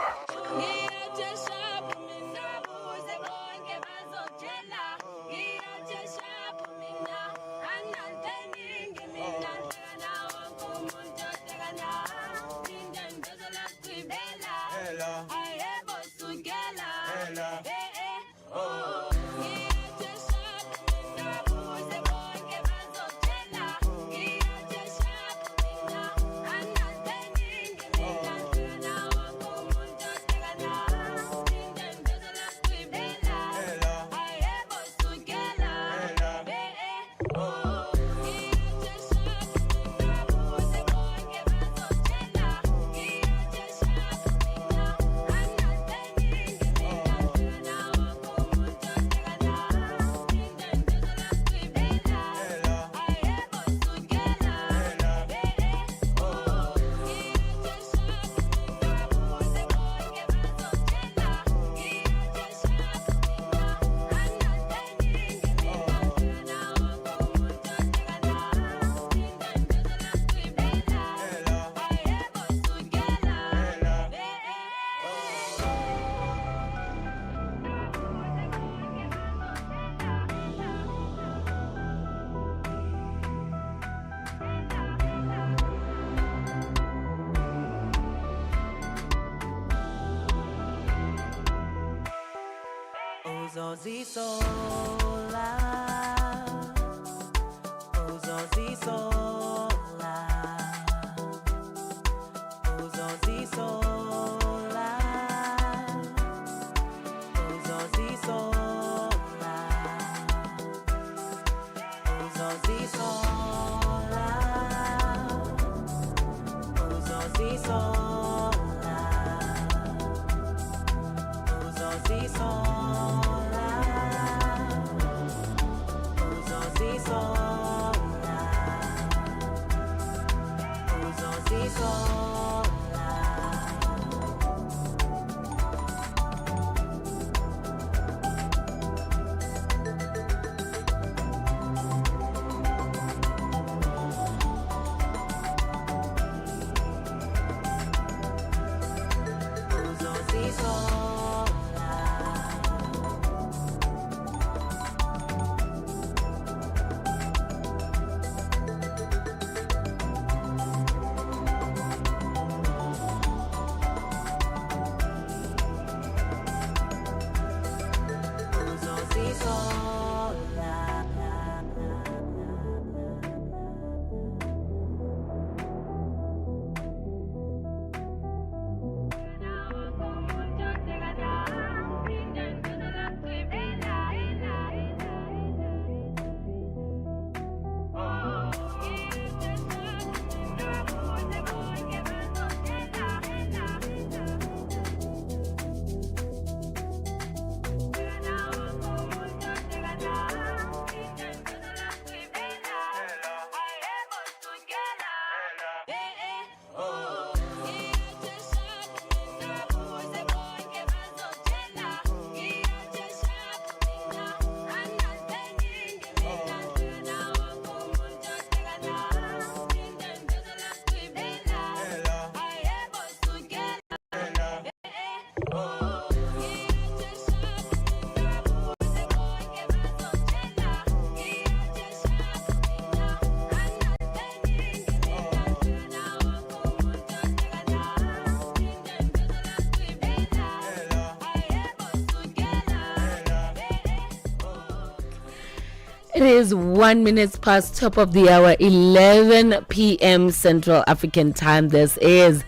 It is 1 minute past top of the hour, 11 p.m. Central African time. This is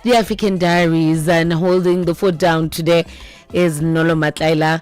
the African Diaries, and holding the fort down today is Nolo Matlaila,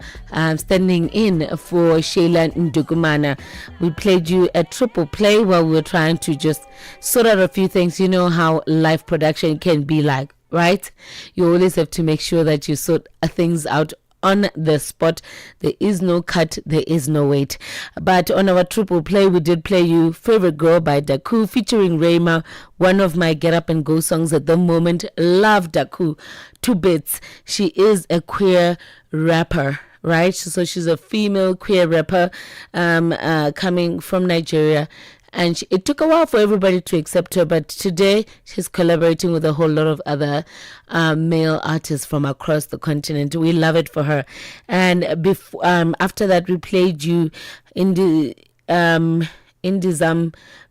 standing in for Sheila Ndukumana. We played you a triple play while we were trying to just sort out a few things. You know how live production can be like, right? You always have to make sure that you sort things out on the spot. There is no cut, there is no wait. But on our triple play, we did play you Favorite Girl by Daku featuring Rayma, one of my get up and go songs at the moment. Love Daku to bits. She is a queer rapper, right? So she's a female queer rapper coming from Nigeria. And it took a while for everybody to accept her, but today she's collaborating with a whole lot of other male artists from across the continent. We love it for her. And after that, we played you Indizam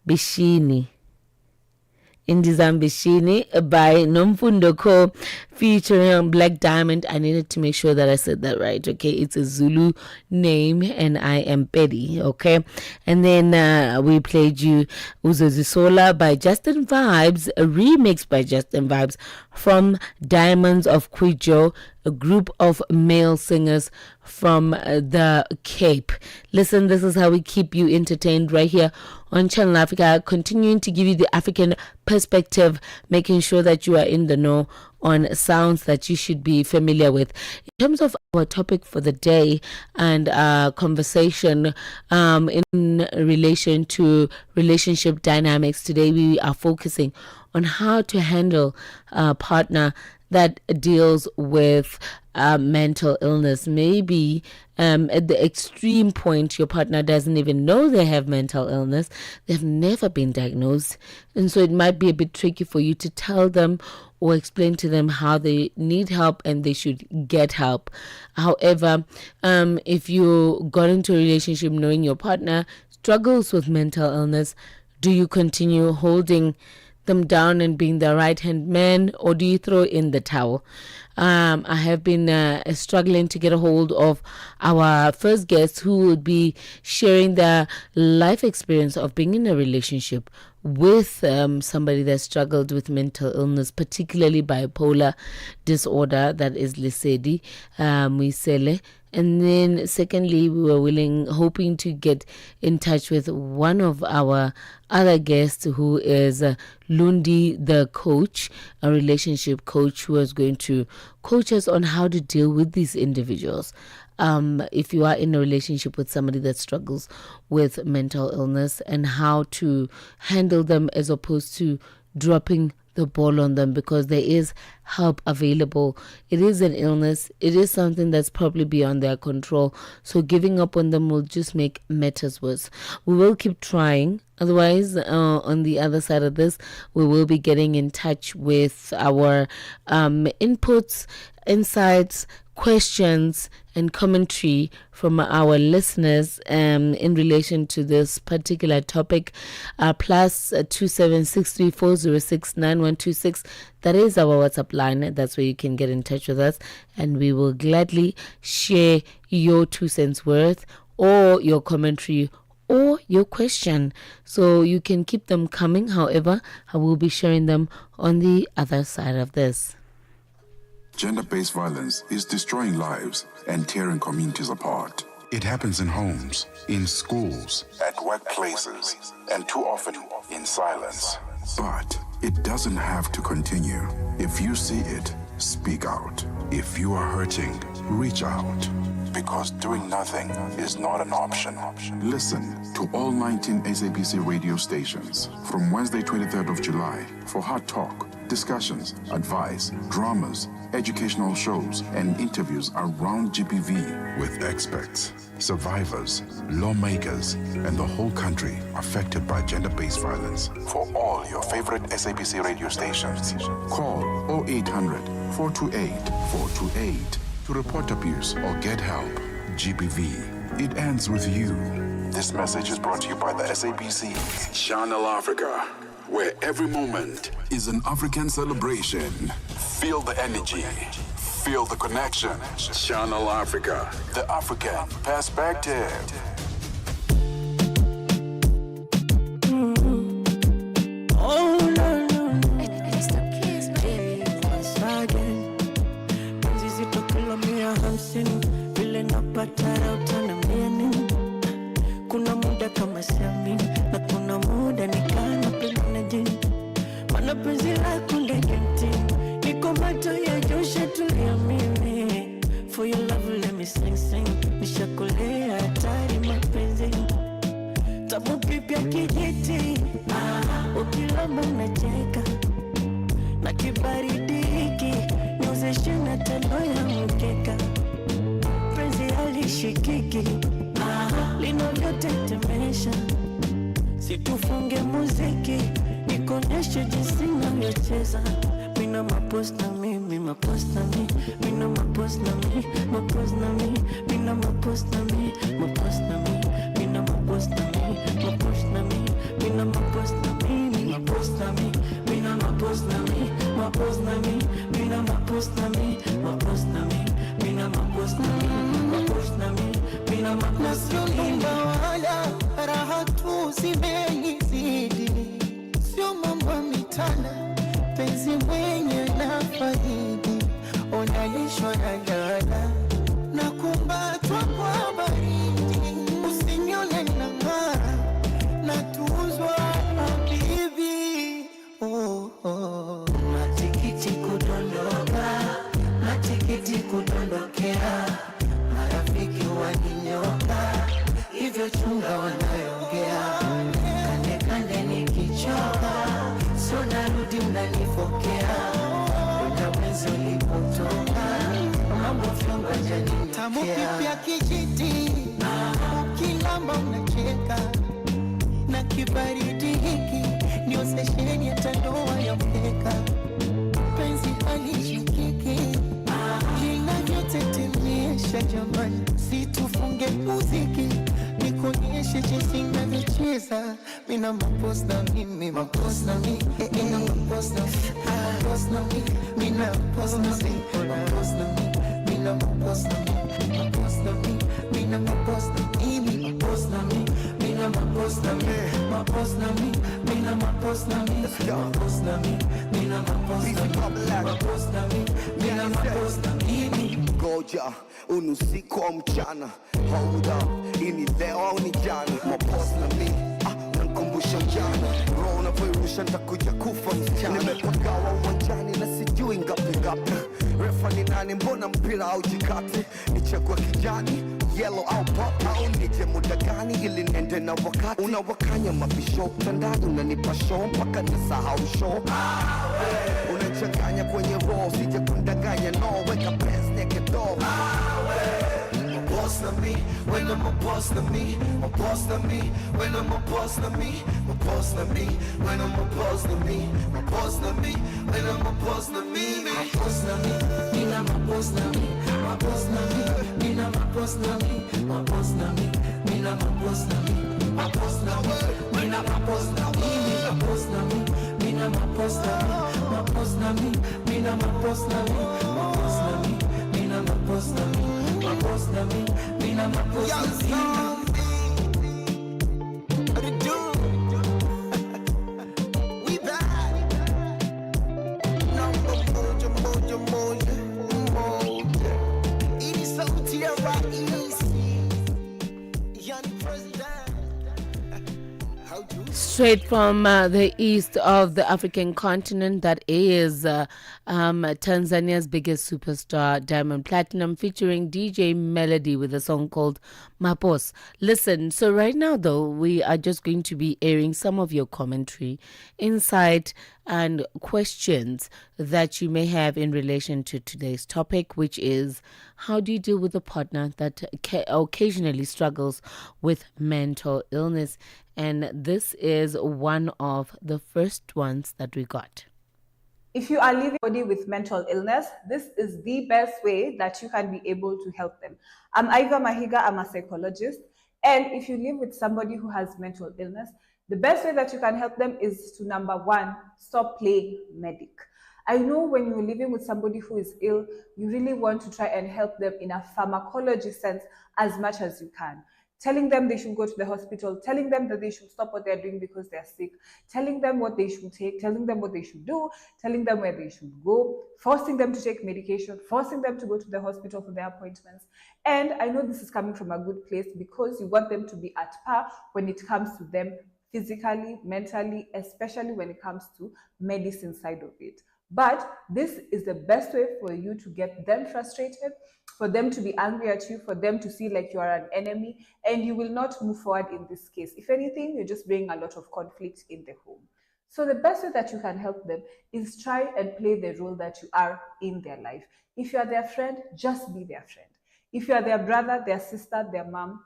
Bishini. Indizam Bishini by Nomfundoko featuring Black Diamond. I needed to make sure that I said that right. Okay, it's a Zulu name and I am Betty. Okay, and then we played you Uzozisola by Justin Vibes, a remix by Justin Vibes from Diamonds of Kwijo, a group of male singers from the Cape. Listen, this is how we keep you entertained right here on Channel Africa, continuing to give you the African perspective, making sure that you are in the know on sounds that you should be familiar with. In terms of our topic for the day and conversation in relation to relationship dynamics, today we are focusing on how to handle a partner that deals with mental illness. Maybe at the extreme point, your partner doesn't even know they have mental illness. They've never been diagnosed. And so it might be a bit tricky for you to tell them or explain to them how they need help and they should get help. However, if you got into a relationship knowing your partner struggles with mental illness, do you continue holding them down and being the right-hand man, or do you throw in the towel? I have been struggling to get a hold of our first guest, who will be sharing their life experience of being in a relationship with somebody that struggled with mental illness, particularly bipolar disorder, that is Lesedi Muisele. And then secondly, we were hoping to get in touch with one of our other guests, who is Lundi, the coach, a relationship coach, who is going to coach us on how to deal with these individuals. If you are in a relationship with somebody that struggles with mental illness, and how to handle them as opposed to dropping the ball on them, because there is help available. It is an illness. It is something that's probably beyond their control. So giving up on them will just make matters worse. We will keep trying. Otherwise, on the other side of this, we will be getting in touch with our inputs, insights, questions, and commentary from our listeners in relation to this particular topic. Plus 2763406926. That is our WhatsApp line. That's where you can get in touch with us, and we will gladly share your 2 cents worth, or your commentary, or your question. So you can keep them coming. However, I will be sharing them on the other side of this. Gender-based violence is destroying lives and tearing communities apart. It happens in homes, in schools, at workplaces, and too often in silence. But it doesn't have to continue. If you see it, speak out. If you are hurting, reach out. Because doing nothing is not an option. Listen to all 19 SABC radio stations from Wednesday, 23rd of July for hard talk, discussions, advice, dramas, educational shows, and interviews around GBV with experts, survivors, lawmakers, and the whole country affected by gender-based violence. For all your favorite SABC radio stations, call 0800 428 428 to report abuse or get help. GBV, it ends with you. This message is brought to you by the SABC. Channel Africa, where every moment is an African celebration. Feel the energy. Feel the connection. Channel Africa, the African perspective. maneno ya mkeka, penzi halishikiki, linavyotetemesha. Situfunge muziki, nikoneshe jinsi navyocheza. Mina mapost na mi, mapost na mi, mina mapost na mi, mapost na mi, mina mapost na mi, mapost na mi, mina mapost na mi, mapost na mi, mina mapost na mi, mina mapost na mi, mina mapost na mi, mapost na mi, mina mapost na mi, mapost na mi, mina mapost na mi, mapost na mi, mina mapost na mi. Wala raha tu zimenizidi, sio mambo mitana, penzi mwenye na faidi, unalishwa na lala na kumbatwa kwa baridi, usinione na ngara na tuzwa na bibi. Matikiti kudondoka, matikiti kudondokea, marafiki waninyoka, hivyo chunga wanayongea. Kande kande nikichoka, so narudi mnanifokea. Wenda mwenzi ulipotoka, mambo fyongo jani tamu pipya kijiti, ukilamba unacheka. Na kibaridi hiki, ndio sesheni ya tandoa ya mkeka. Penzi halishikiki, linavyotetemesha jamani. Situfunge muziki, nikuonyeshe jinsi navyocheza. Mina mapost na mimi, mapost na mi, mina mapost na mi, mapost na mi, mina mapost na mi, mapost na mi, mina mapost na mi, mapost na mi, mina mapost na mi, mapost na mi, mina mapost na mi, mapost na mi, mina mapost na mi, mapost na mi, mina mapost na mi, mapost na mi, mina mapost na mi. Goja unusiku au mchana, hold up, ini leo au ni jana. Mapost na mi, nankumbusha mjana, roho unavyoirusha nitakuja kufa msichana. Nimepagawa uwanjani na sijui ngapi ngapi, refa ni nani, mbona mpira au jikati? Nichagua kijani, yellow au pop, au nije muda gani ili nende na wakati? Unawakanya mabisho tandani, unanipa show mpaka nisahau show. Unachanganya kwenye roho, sija kundanganya, no, weka pants naked dog. Boss na me, when I'm a boss na me, a boss na me, when I'm a boss na me, a boss na me, when I'm a boss na me, a boss na me, when I'm a boss na me, a boss na me, mina ma boss na me, a boss na me, mina ma boss na me, a boss na me, mina ma boss na me, a boss na me, mina ma boss na me, a boss na me, mina ma boss na me, a boss na me, mina ma boss na me, a boss na me, mina ma boss na me. My boss na me, mina my boss na me. What it do? We back. Number moja, moja, moja, moja. It is so easy. Young president. Straight from the east of the African continent, that is Tanzania's biggest superstar, Diamond Platinum, featuring DJ Melody with a song called Mapos. Listen, so right now though, we are just going to be airing some of your commentary, insight, and questions that you may have in relation to today's topic, which is how do you deal with a partner that occasionally struggles with mental illness? And this is one of the first ones that we got. If you are living with mental illness, this is the best way that you can be able to help them. I'm Iva Mahiga, I'm a psychologist. And if you live with somebody who has mental illness, the best way that you can help them is to, number one, stop playing medic. I know when you're living with somebody who is ill, you really want to try and help them in a pharmacology sense as much as you can. Telling them they should go to the hospital, telling them that they should stop what they're doing because they're sick, telling them what they should take, telling them what they should do, telling them where they should go, forcing them to take medication, forcing them to go to the hospital for their appointments. And I know this is coming from a good place because you want them to be at par when it comes to them physically, mentally, especially when it comes to medicine side of it. But this is the best way for you to get them frustrated, for them to be angry at you, for them to see like you are an enemy, and you will not move forward in this case. If anything, you're just bringing a lot of conflict in the home. So the best way that you can help them is try and play the role that you are in their life. If you are their friend, just be their friend. If you are their brother, their sister, their mom,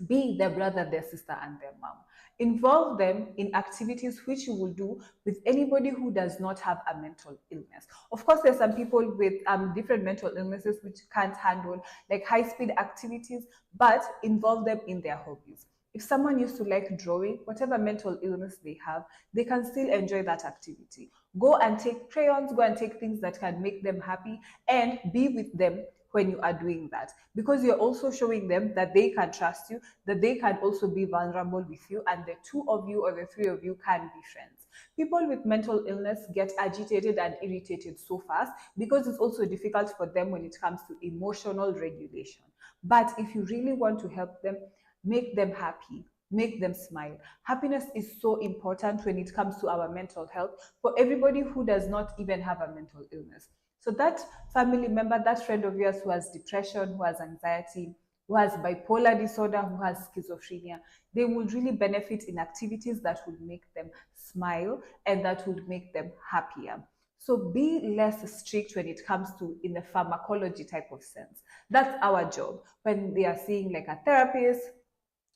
be their brother, their sister, and their mom. Involve them in activities which you will do with anybody who does not have a mental illness. Of course, there's some people with different mental illnesses which can't handle like high-speed activities, but involve them in their hobbies. If someone used to like drawing, whatever mental illness they have, they can still enjoy that activity. Go and take crayons, go and take things that can make them happy, and be with them when you are doing that, because you're also showing them that they can trust you, that they can also be vulnerable with you, and the two of you or the three of you can be friends. People with mental illness get agitated and irritated so fast because it's also difficult for them when it comes to emotional regulation. But if you really want to help them, make them happy, make them smile. Happiness is so important when it comes to our mental health for everybody who does not even have a mental illness. So that family member, that friend of yours who has depression, who has anxiety, who has bipolar disorder, who has schizophrenia, they will really benefit in activities that will make them smile and that will make them happier. So be less strict when it comes to in the pharmacology type of sense. That's our job. When they are seeing like a therapist,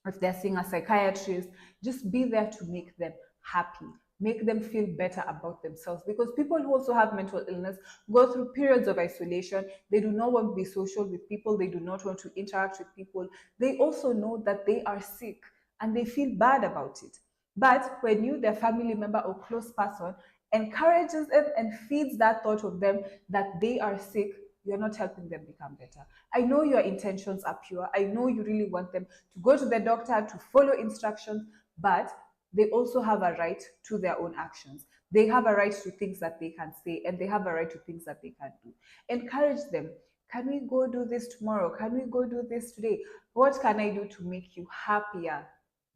if they're seeing a psychiatrist, just be there to make them happy, make them feel better about themselves, because people who also have mental illness go through periods of isolation. They do not want to be social with people, they do not want to interact with people. They also know that they are sick and they feel bad about it. But when you, their family member or close person, encourages them and feeds that thought of them that they are sick, you're not helping them become better. I know your intentions are pure. I know you really want them to go to the doctor, to follow instructions, but they also have a right to their own actions. They have a right to things that they can say, and they have a right to things that they can do. Encourage them. Can we go do this tomorrow? Can we go do this today? What can I do to make you happier?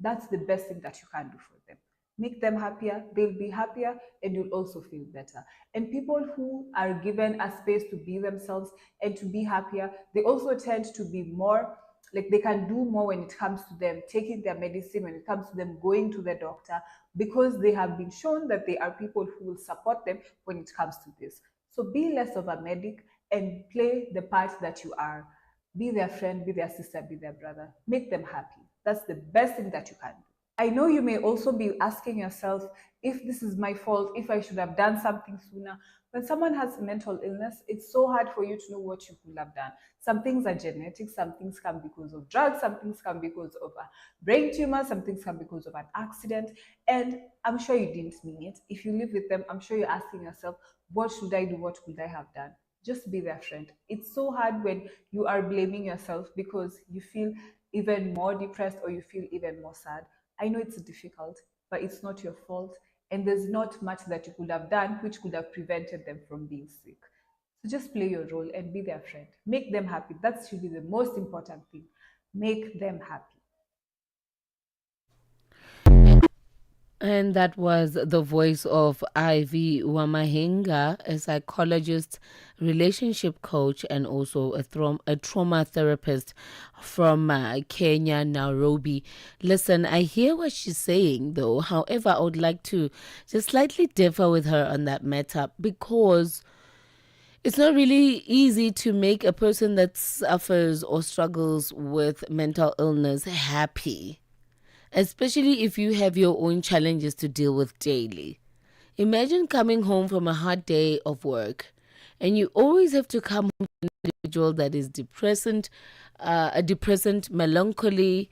That's the best thing that you can do for them. Make them happier, they'll be happier, and you'll also feel better. And people who are given a space to be themselves and to be happier, they also tend to be more like they can do more when it comes to them taking their medicine, when it comes to them going to the doctor, because they have been shown that they are people who will support them when it comes to this. So be less of a medic and play the part that you are. Be their friend, be their sister, be their brother. Make them happy. That's the best thing that you can do. I know you may also be asking yourself if this is my fault, if I should have done something sooner. When someone has mental illness, it's so hard for you to know what you could have done. Some things are genetic, some things come because of drugs, some things come because of a brain tumor, some things come because of an accident. And I'm sure you didn't mean it. If you live with them, I'm sure you're asking yourself, what should I do? What could I have done? Just be their friend. It's so hard when you are blaming yourself because you feel even more depressed or you feel even more sad. I know it's difficult, but it's not your fault. And there's not much that you could have done which could have prevented them from being sick. So just play your role and be their friend. Make them happy. That should be the most important thing. Make them happy. And that was the voice of Ivy Wamahinga, a psychologist, relationship coach, and also a trauma therapist from Kenya, Nairobi. Listen, I hear what she's saying, though. However, I would like to just slightly differ with her on that matter, because it's not really easy to make a person that suffers or struggles with mental illness happy, especially if you have your own challenges to deal with daily. Imagine coming home from a hard day of work and you always have to come home to an individual that is a depressant, melancholy,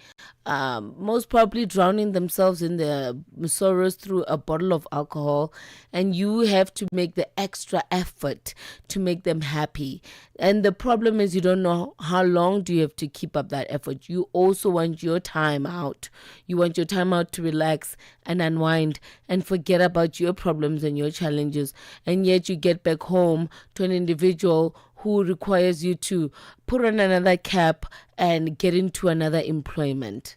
most probably drowning themselves in their sorrows through a bottle of alcohol, and you have to make the extra effort to make them happy. And the problem is you don't know how long do you have to keep up that effort. You also want your time out. You want your time out to relax and unwind and forget about your problems and your challenges. And yet you get back home to an individual who requires you to put on another cap and get into another employment.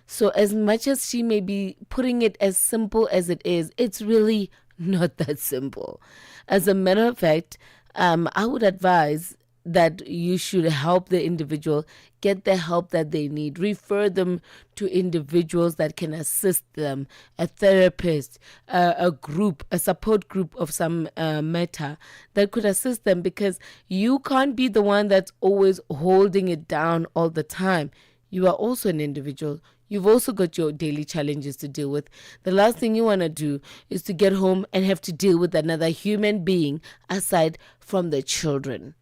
So as much as she may be putting it as simple as it is, it's really not that simple. As a matter of fact, I would advise that you should help the individual get the help that they need. Refer them to individuals that can assist them, a therapist, a group, a support group of some matter that could assist them, because you can't be the one that's always holding it down all the time. You are also an individual. You've also got your daily challenges to deal with. The last thing you want to do is to get home and have to deal with another human being aside from the children.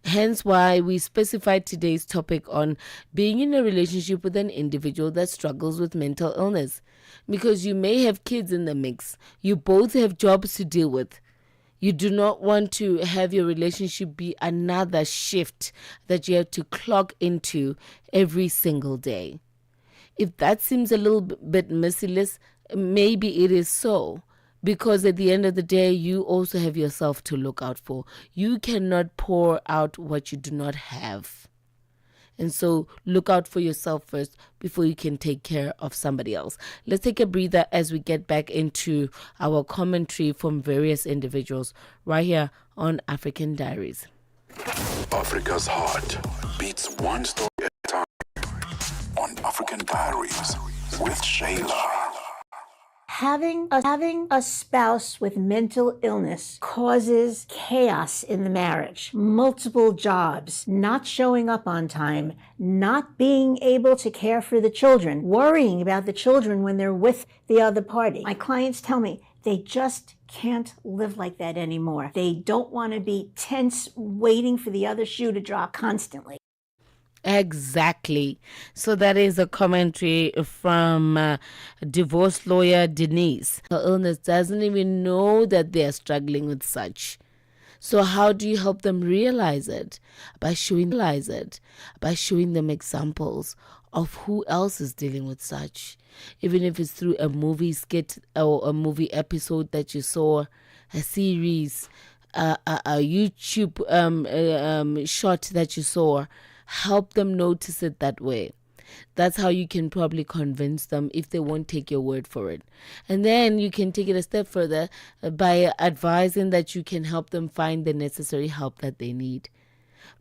Hence why we specified today's topic on being in a relationship with an individual that struggles with mental illness. Because you may have kids in the mix. You both have jobs to deal with. You do not want to have your relationship be another shift that you have to clock into every single day. If that seems a little bit merciless, maybe it is so. Because at the end of the day, you also have yourself to look out for. You cannot pour out what you do not have. And so look out for yourself first before you can take care of somebody else. Let's take a breather as we get back into our commentary from various individuals right here on African Diaries. Africa's heart beats one story at a time on African Diaries with Shayla. Having a spouse with mental illness causes chaos in the marriage. Multiple jobs, not showing up on time, not being able to care for the children, worrying about the children when they're with the other party. My clients tell me they just can't live like that anymore. They don't want to be tense, waiting for the other shoe to drop constantly. Exactly. So that is a commentary from divorce lawyer Denise. Her illness doesn't even know that they are struggling with such. So how do you help them realize it? By showing them examples of who else is dealing with such. Even if it's through a movie skit or a movie episode that you saw, a series, a YouTube shot that you saw. Help them notice it that way. That's how you can probably convince them if they won't take your word for it. And then you can take it a step further by advising that you can help them find the necessary help that they need.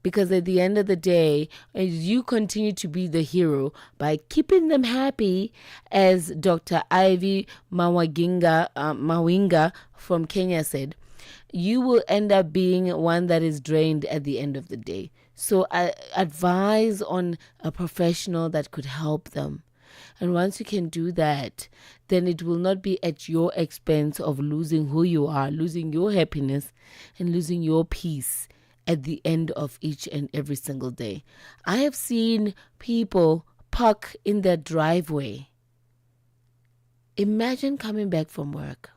Because at the end of the day, you continue to be the hero by keeping them happy, as Dr. Ivy Mawinga from Kenya said, you will end up being one that is drained at the end of the day. So advise on a professional that could help them. And once you can do that, then it will not be at your expense of losing who you are, losing your happiness, and losing your peace at the end of each and every single day. I have seen people park in their driveway. Imagine coming back from work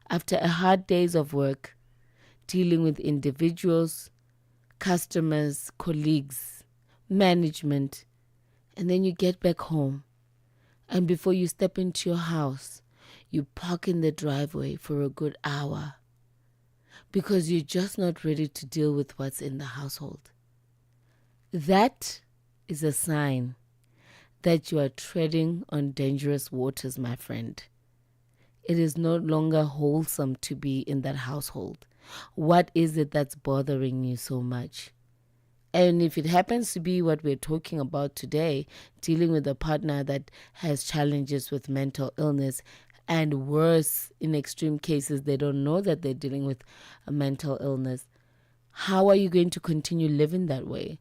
after a hard days of work, dealing with individuals, customers, colleagues, management, and then you get back home, and before you step into your house, you park in the driveway for a good hour because you're just not ready to deal with what's in the household. That is a sign that you are treading on dangerous waters, my friend. It is no longer wholesome to be in that household. What is it that's bothering you so much? And if it happens to be what we're talking about today, dealing with a partner that has challenges with mental illness, and worse, in extreme cases, they don't know that they're dealing with a mental illness, how are you going to continue living that way?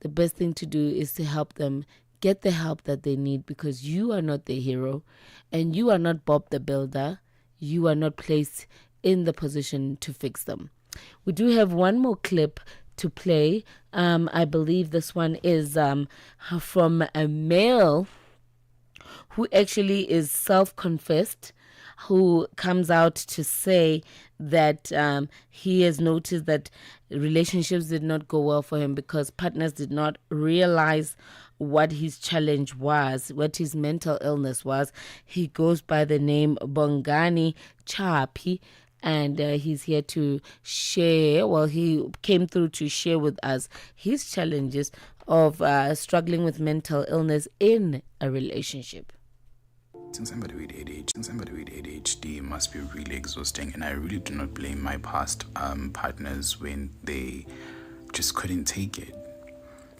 The best thing to do is to help them get the help that they need, because you are not the hero and you are not Bob the Builder. You are not placed in the position to fix them. We do have one more clip to play. I believe this one is from a male who actually is self-confessed, who comes out to say that he has noticed that relationships did not go well for him because partners did not realize what his challenge was, what his mental illness was. He goes by the name Bongani Chapi, and he's here to share, he came through to share with us his challenges of struggling with mental illness in a relationship. Somebody with ADHD must be really exhausting, and I really do not blame my past partners when they just couldn't take it.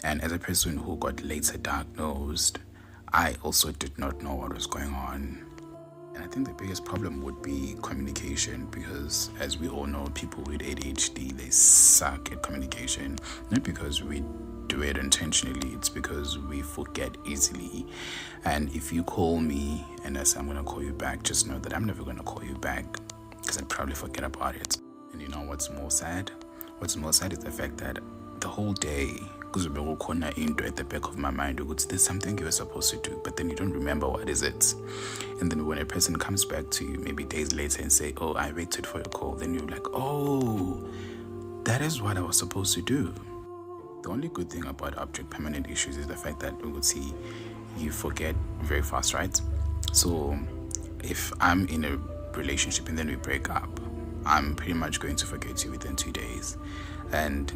And as a person who got later diagnosed, I also did not know what was going on. And I think the biggest problem would be communication, because as we all know, people with ADHD, they suck at communication. Not because we do it intentionally, it's because we forget easily. And if you call me and I say I'm going to call you back, just know that I'm never going to call you back, because I'd probably forget about it. And you know what's more sad? What's more sad is the fact that the whole day, because at the back of my mind, there's something you were supposed to do, but then you don't remember what is it. And then when a person comes back to you maybe days later and say, oh, I waited for your call, then you're like, oh, that is what I was supposed to do. The only good thing about object permanent issues is the fact that we would see you forget very fast, right? So if I'm in a relationship and then we break up, I'm pretty much going to forget you within 2 days. And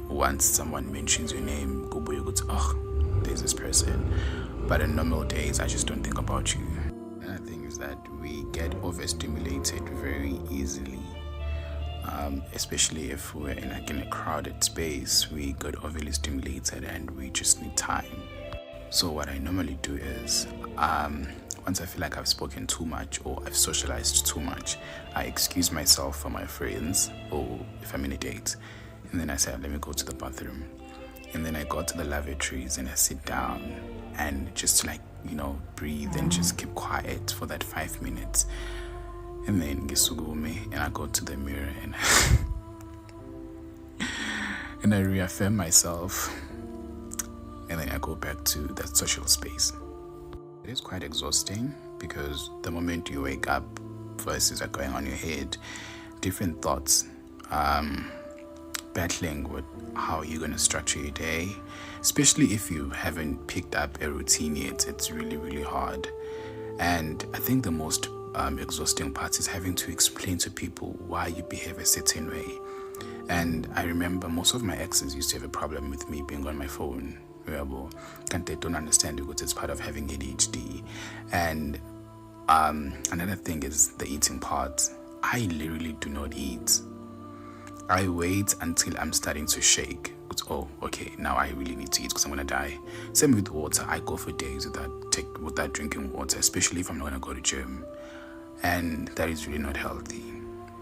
once someone mentions your name, there's this person. But in normal days, I just don't think about you. Another thing is that we get overstimulated very easily. Especially if we're in a crowded space, we get overly stimulated and we just need time. So what I normally do is, once I feel like I've spoken too much or I've socialized too much, I excuse myself from my friends, or if I'm in a date, and then I say, let me go to the bathroom. And then I go to the lavatories and I sit down and just breathe and just keep quiet for that 5 minutes. And then and I go to the mirror and and I reaffirm myself, and then I go back to that social space. It is quite exhausting, because the moment you wake up, voices are going on in your head, different thoughts, battling with how you're going to structure your day, especially if you haven't picked up a routine yet. It's really, really hard. And I think the most exhausting part is having to explain to people why you behave a certain way. And I remember most of my exes used to have a problem with me being on my phone. And they don't understand because it's part of having ADHD. And another thing is the eating part. I literally do not eat. I wait until I'm starting to shake. Oh, okay, now I really need to eat because I'm going to die. Same with water. I go for days without drinking water, especially if I'm not going to go to gym. And that is really not healthy.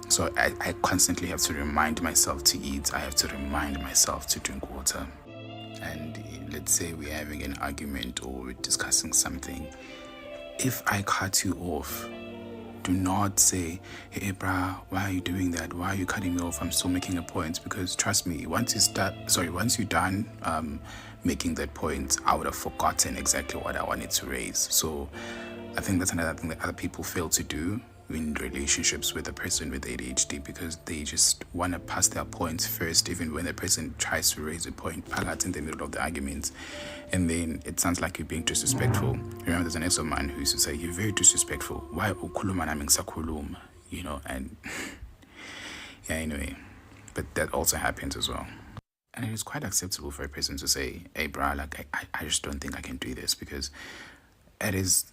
So I constantly have to remind myself to eat. I have to remind myself to drink water. And let's say we're having an argument or we're discussing something. If I cut you off, do not say, hey, brah, why are you doing that? Why are you cutting me off? I'm still making a point. Because trust me, once you're done making that point, I would have forgotten exactly what I wanted to raise. So I think that's another thing that other people fail to do in relationships with a person with ADHD, because they just want to pass their points first, even when the person tries to raise a point in the middle of the argument, and then it sounds like you're being disrespectful. Remember, there's an ex of mine who used to say, you're very disrespectful. Why ukhuluma nami ngisakhuluma? And yeah, anyway, but that also happens as well. And it is quite acceptable for a person to say, hey, brah, I just don't think I can do this, because it is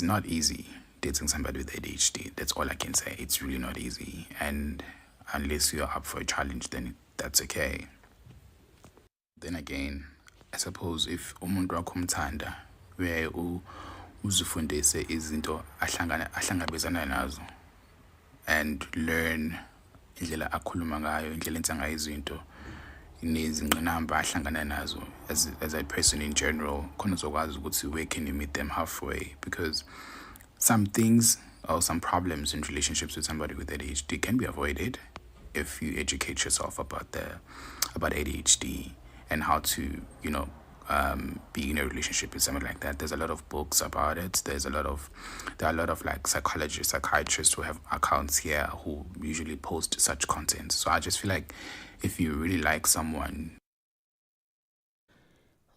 not easy dating somebody with ADHD. That's all I can say. It's really not easy. And unless you're up for a challenge, then that's okay. Then again, I suppose if umuntu wakho umthanda, where uzifundise izinto ahlangabezana nazo, and learn indlela akhuluma ngayo, indlela enza ngayo izinto, nezingqinamba ahlangana nazo as a person in general, khona uzokwazi ukuthi where can you meet them halfway, because some things or some problems in relationships with somebody with ADHD can be avoided if you educate yourself about ADHD and how to be in a relationship with somebody like that. There's a lot of books about it. There are a lot of like psychologists, psychiatrists who have accounts here who usually post such content. So I just feel like if you really like someone.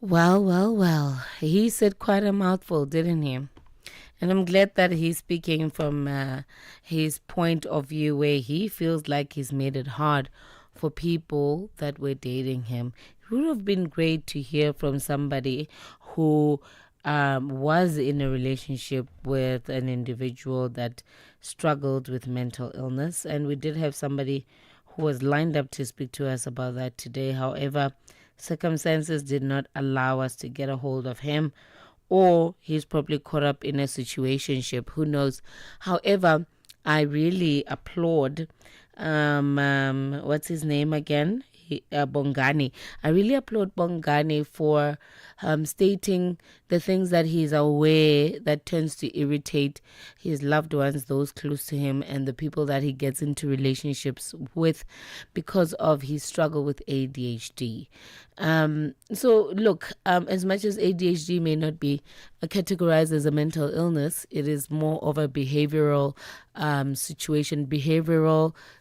Well. He said quite a mouthful, didn't he? And I'm glad that he's speaking from his point of view, where he feels like he's made it hard for people that were dating him. It would have been great to hear from somebody who was in a relationship with an individual that struggled with mental illness, and we did have somebody who was lined up to speak to us about that today. However, circumstances did not allow us to get a hold of him, or he's probably caught up in a situationship. Who knows? However, I really applaud what's his name again? Bongani. I really applaud Bongani for stating the things that he's aware that tends to irritate his loved ones, those close to him, and the people that he gets into relationships with because of his struggle with ADHD. So look, as much as ADHD may not be categorized as a mental illness, it is more of a behavioral situation,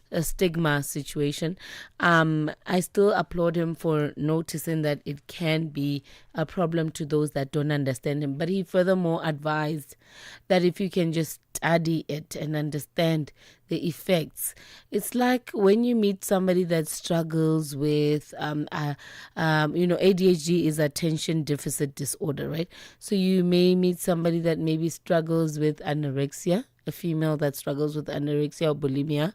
a stigma situation. I still applaud him for noticing that it can be a problem to those that don't understand him. But he furthermore advised that if you can just study it and understand the effects, it's like when you meet somebody that struggles with, ADHD is attention deficit disorder, right? So you may meet somebody that maybe struggles with anorexia, a female that struggles with anorexia or bulimia,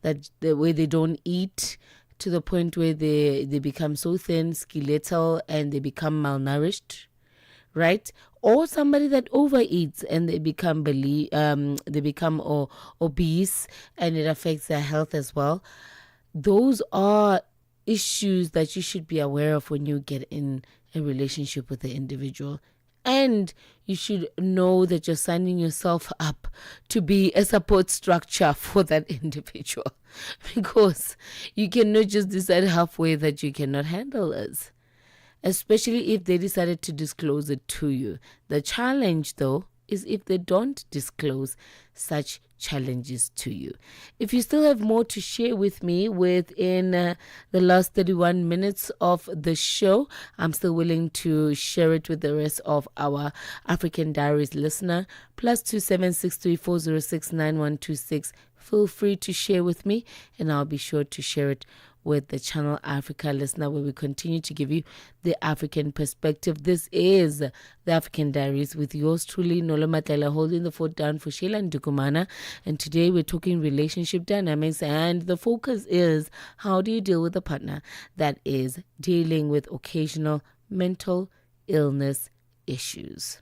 that the way they don't eat to the point where they become so thin, skeletal, and they become malnourished, right? Or somebody that overeats and they become obese, and it affects their health as well. Those are issues that you should be aware of when you get in a relationship with the individual. And you should know that you're signing yourself up to be a support structure for that individual, because you cannot just decide halfway that you cannot handle us, especially if they decided to disclose it to you. The challenge, though, is if they don't disclose such challenges to you. If you still have more to share with me within the last 31 minutes of the show, I'm still willing to share it with the rest of our African Diaries listener. +27634069126. Feel free to share with me, and I'll be sure to share it with the Channel Africa listener, where we continue to give you the African perspective. This is the African Diaries with yours truly, Nolo Matlela, holding the fort down for Sheila and Dukumana. And today we're talking relationship dynamics, and the focus is how do you deal with a partner that is dealing with occasional mental illness issues.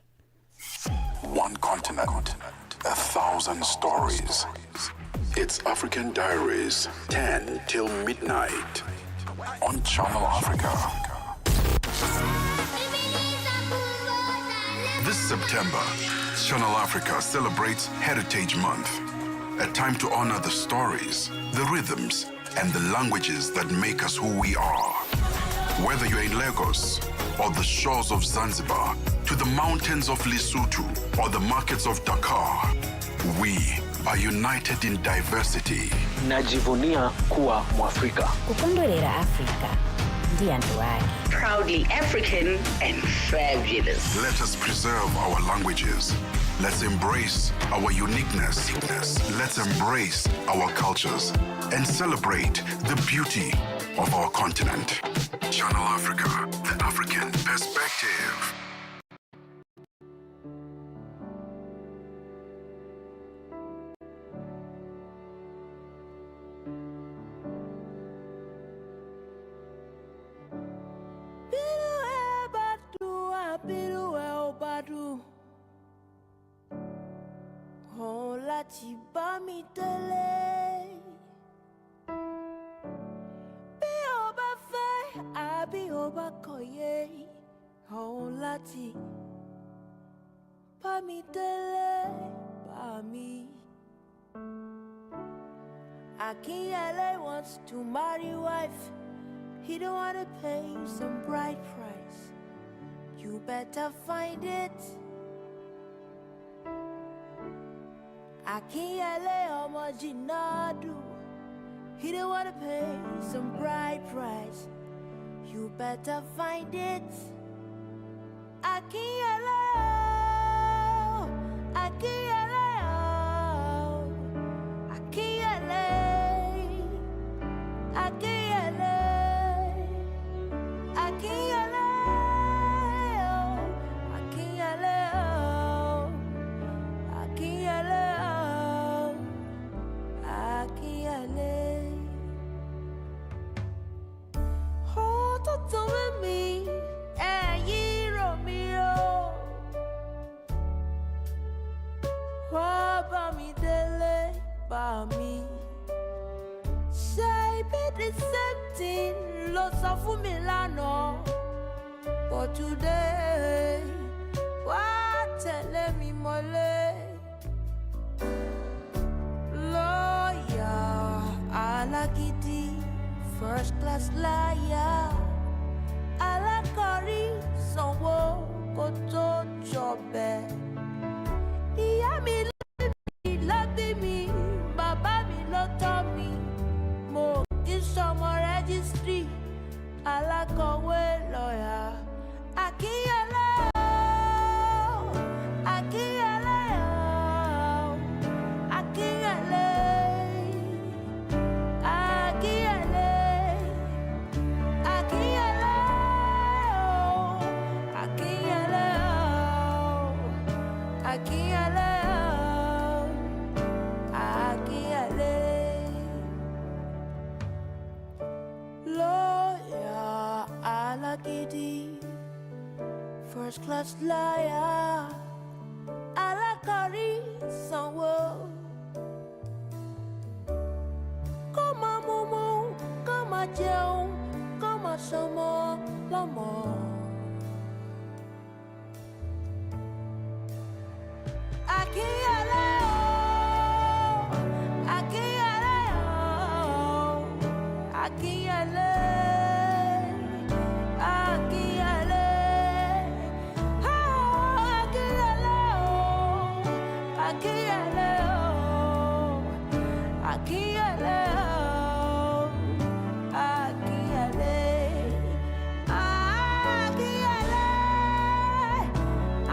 One continent, 1,000 stories. It's African Diaries, 10 till midnight on Channel Africa. This September, Channel Africa celebrates Heritage Month, a time to honor the stories, the rhythms, and the languages that make us who we are. Whether you're in Lagos or the shores of Zanzibar, to the mountains of Lesotho or the markets of Dakar, we are united in diversity. Najivunia kuwa Mwafrika. Kukondolera Afrika ndiye nto wake. Proudly African and fabulous. Let us preserve our languages. Let's embrace our uniqueness. Let's embrace our cultures and celebrate the beauty of our continent. Channel Africa, the African perspective. Chiba mi tele Be oba fe abi oba koye Hon lati Pa mi tele Pa mi Akinyele wants to marry wife. He don't want to pay some bride price. You better find it. Akinyele omojinadu. He don't want to pay some bride price. You better find it. Akinyele, Akinyele, Akinyele, Akinyele, Akinyele, Akinyele. for today. What telling me mole? Lawyer, alakiti, first class liar. Alakari, sanwo, koto jobe. Iya mi love me, baba mi lo tọ́ mi. Mo kì í ṣọmọ registry, alákọ̀wé lọ́yà. Akínyẹlé o, Akínyẹlé o, Akínyẹlé, Akínyẹlé, Akínyẹlé o, Akínyẹlé o, Akínyẹlé o, Akínyẹlé. Lawyer, alakidi, first class liar, alakari, sanwo. Kọ́mọ mumu, kọ́mọ jẹun, kọ́mọ ṣọmọ lọ́mọ. Akínyẹlé o, Akínyẹlé o, Akínyẹlé, Akínyẹlé, Akínyẹlé o, Akínyẹlé o, Akínyẹlé o, Akínyẹlé, Akínyẹlé,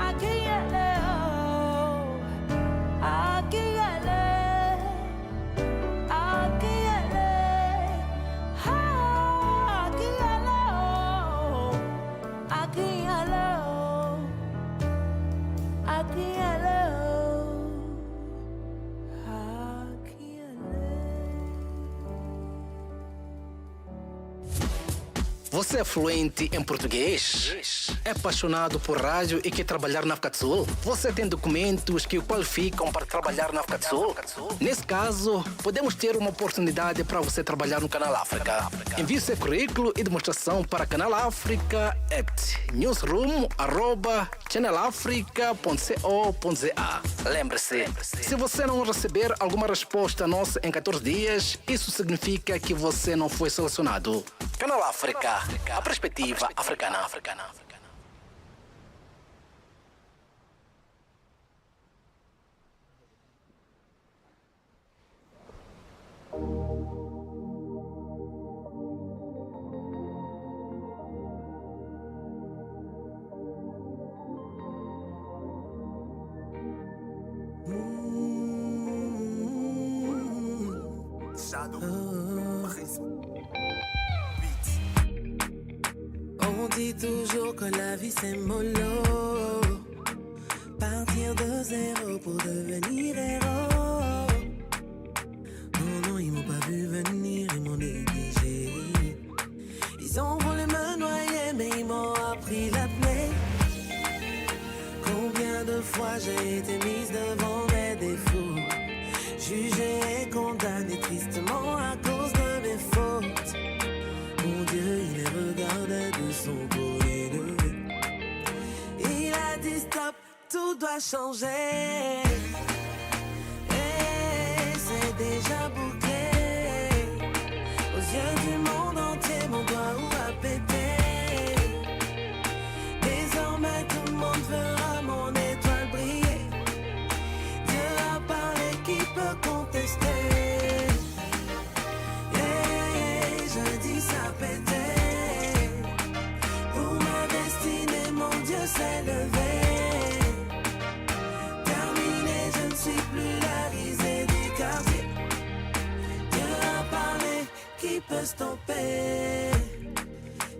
Akínyẹlé o, Akínyẹlé, Akínyẹlé, Akínyẹlé o, Akínyẹlé o, Akínyẹlé. Você é fluente em português? É apaixonado por rádio e quer trabalhar na África do Sul? Você tem documentos que o qualificam para trabalhar na África do Sul? Nesse caso, podemos ter uma oportunidade para você trabalhar no Canal África. Envie seu currículo e demonstração para Canal África at newsroom@channelafrica.co.za. Lembre-se, se você não receber alguma resposta nossa em 14 dias, isso significa que você não foi selecionado. Canal África, a perspectiva africana. On dit toujours que la vie c'est mollo. Partir de zéro pour devenir héros. Non, ils m'ont pas vu venir, ils m'ont négligé. Ils ont voulu me noyer, mais ils m'ont appris la plaie. Combien de fois j'ai été mise devant mes défauts, jugée et condamnée tristement à cause de mes fautes. Mon Dieu, il les regardait de son côté. Il a dit stop, tout doit changer. Et c'est déjà bouclé. Aux yeux du monde entier, mon doigt a pété. Désormais tout le monde verra mon étoile briller. Dieu a parlé, qui peut contester? Je dis ça pétait. Pour ma destinée, mon Dieu s'est levé. Terminé, je ne suis plus la risée du quartier. Dieu a parlé, qui peut stopper?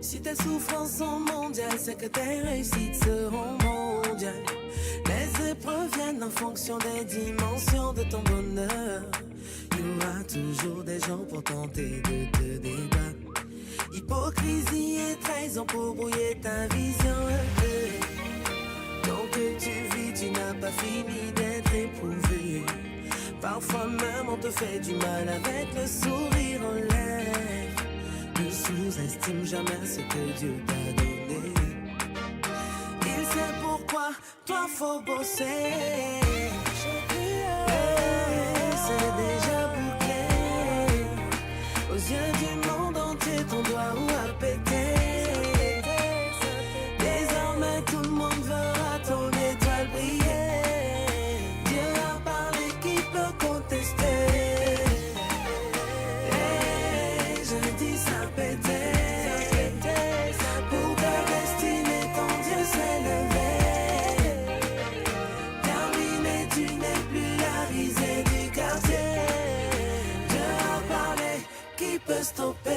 Si tes souffrances sont mondiales, c'est que tes réussites seront mondiales. Les épreuves viennent en fonction des dimensions de ton bonheur. Il y aura toujours des gens pour tenter de te débattre. Hypocrisie et trahison pour brouiller ta vision. Tant que tu vis, tu n'as pas fini d'être éprouvé. Parfois même on te fait du mal avec le sourire en lèvres. Ne sous-estime jamais ce que Dieu t'a donné. Toi faut bosser. C'est déjà bouclé. Aux yeux du monde entier, ton doigt ou a pété. Désormais tout le monde verra ton étoile briller. Dieu a parlé, qui peut contester? Je dis ça pété. Pour ta destinée, ton Dieu s'est levé. Terminé, tu n'es plus la risée du quartier. Dieu a parlé, qui peut stopper?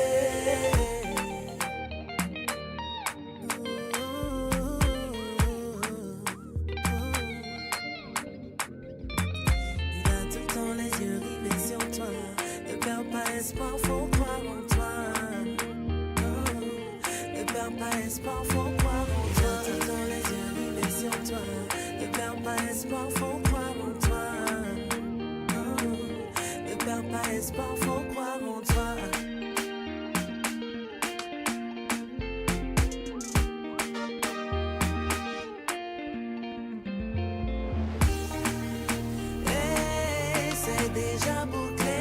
Il a tout le temps les yeux rivés sur toi. Ne perds pas espoir, faut croire en toi. Ne perds pas espoir, faut croire en toi. Tout le temps les yeux rivés sur toi. Ne perds pas espoir, faut croire en toi. Ne perds pas espoir, faut croire en toi. C'est déjà bouclé.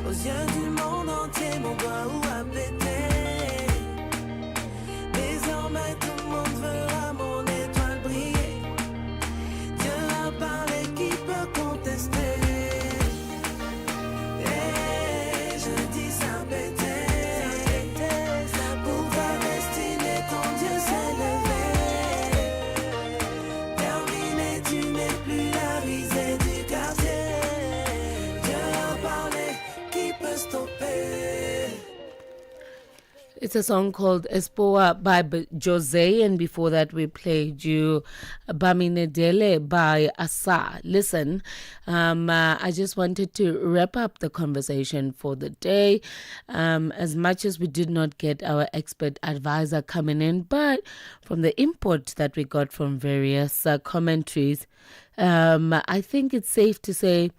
Aux yeux du monde entier, mon doigt où a pété. Désormais tout le monde verra mon étoile briller. Dieu a parlé, qui peut contester? Je dis ça pété. Pour ta destinée, ton Dieu s'est levé. Terminé, tu n'es plus la risée du quartier. Dieu a parlé, qui peut stopper? It's a song called Espoa by Jose, and before that we played you Baminedele by Asa. Listen, I just wanted to wrap up the conversation for the day. As much as we did not get our expert advisor coming in, but from the input that we got from various commentaries, I think it's safe to say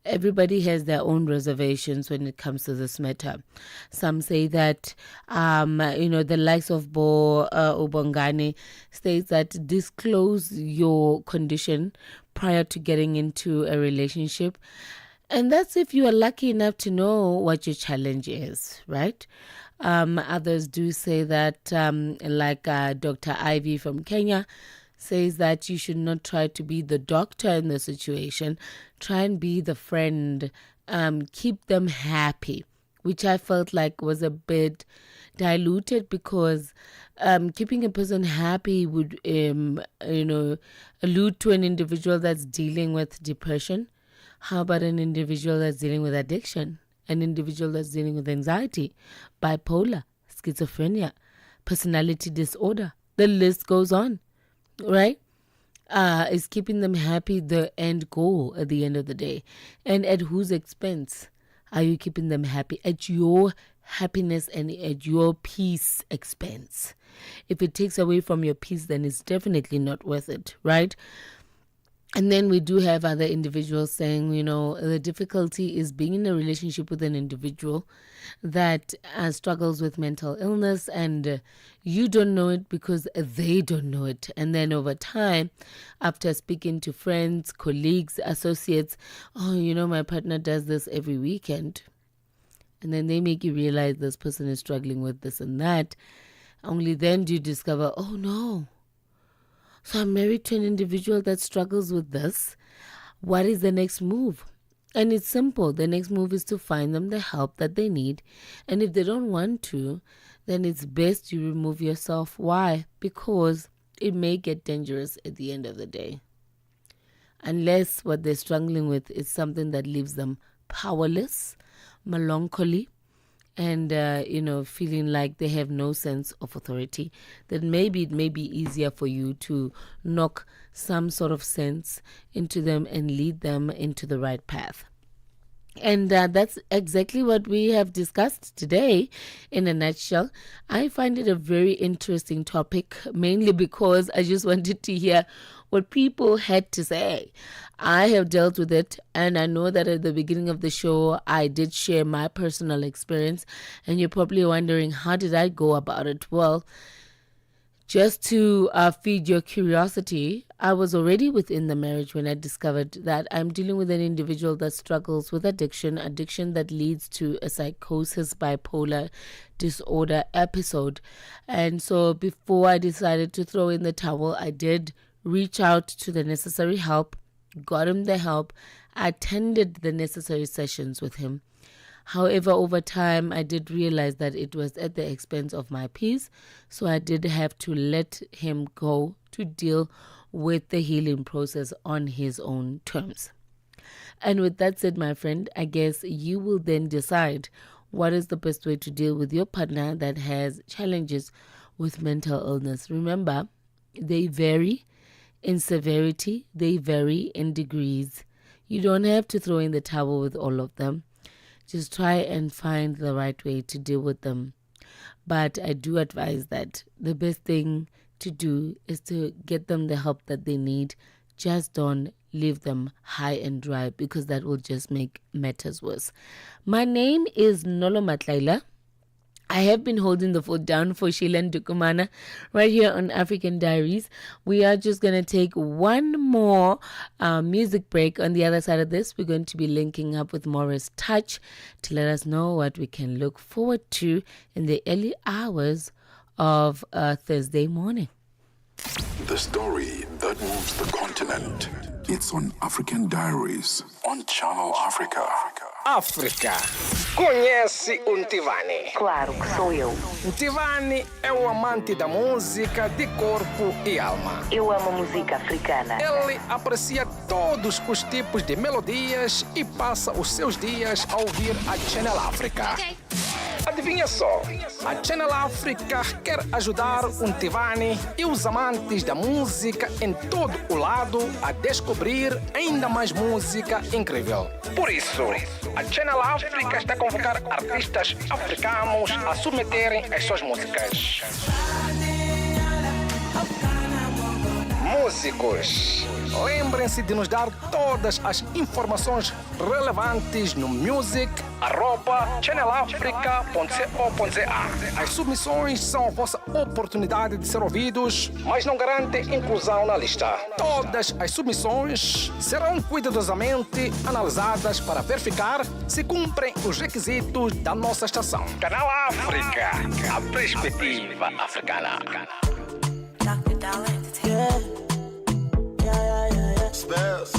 everybody has their own reservations when it comes to this matter. Some say that, the likes of Bo Ubongani states that disclose your condition prior to getting into a relationship. And that's if you are lucky enough to know what your challenge is, right? Others do say that, like Dr. Ivy from Kenya, says that you should not try to be the doctor in the situation. Try and be the friend. Keep them happy, which I felt like was a bit diluted because keeping a person happy would, allude to an individual that's dealing with depression. How about an individual that's dealing with addiction? An individual that's dealing with anxiety, bipolar, schizophrenia, personality disorder. The list goes on. Right? Is keeping them happy the end goal at the end of the day? And at whose expense are you keeping them happy? At your happiness and at your peace expense. If it takes away from your peace, then it's definitely not worth it, right? And then we do have other individuals saying, the difficulty is being in a relationship with an individual that struggles with mental illness, and you don't know it because they don't know it. And then over time, after speaking to friends, colleagues, associates, my partner does this every weekend. And then they make you realize this person is struggling with this and that. Only then do you discover, oh no. So I'm married to an individual that struggles with this. What is the next move? And it's simple. The next move is to find them the help that they need. And if they don't want to, then it's best you remove yourself. Why? Because it may get dangerous at the end of the day. Unless what they're struggling with is something that leaves them powerless, melancholy, and, feeling like they have no sense of authority, then maybe it may be easier for you to knock some sort of sense into them and lead them into the right path. And that's exactly what we have discussed today in a nutshell. I find it a very interesting topic, mainly because I just wanted to hear what people had to say. I have dealt with it, and I know that at the beginning of the show, I did share my personal experience, and you're probably wondering, how did I go about it? Well, Just to feed your curiosity, I was already within the marriage when I discovered that I'm dealing with an individual that struggles with addiction that leads to a psychosis, bipolar disorder episode. And so before I decided to throw in the towel, I did reach out to the necessary help, got him the help, attended the necessary sessions with him. However, over time, I did realize that it was at the expense of my peace, so I did have to let him go to deal with the healing process on his own terms. And with that said, my friend, I guess you will then decide what is the best way to deal with your partner that has challenges with mental illness. Remember, they vary in severity, they vary in degrees. You don't have to throw in the towel with all of them. Just try and find the right way to deal with them. But I do advise that the best thing to do is to get them the help that they need. Just don't leave them high and dry, because that will just make matters worse. My name is Nolo Matlaila. I have been holding the fort down for Sheila Dukumana right here on African Diaries. We are just going to take one more music break. On the other side of this, we're going to be linking up with Morris Touch to let us know what we can look forward to in the early hours of Thursday morning. The story that moves the continent. It's on African Diaries on Channel Africa. África. Conhece o Ntivani? Claro que sou eu. Ntivani é o amante da música de corpo e alma. Eu amo música africana. Ele aprecia todos os tipos de melodias e passa os seus dias a ouvir a Channel Africa. Adivinha só, a Channel Africa quer ajudar o Ntivani e os amantes da música em todo o lado a descobrir ainda mais música incrível. Por isso, a Channel Africa está a convocar artistas africanos a submeterem as suas músicas. Músicos, lembrem-se de nos dar todas as informações relevantes no music@channelafrica.co.za. As submissões são a vossa oportunidade de ser ouvidos, mas não garantem inclusão na lista. Todas as submissões serão cuidadosamente analisadas para verificar se cumprem os requisitos da nossa estação. Canal África, a perspectiva africana. Spells.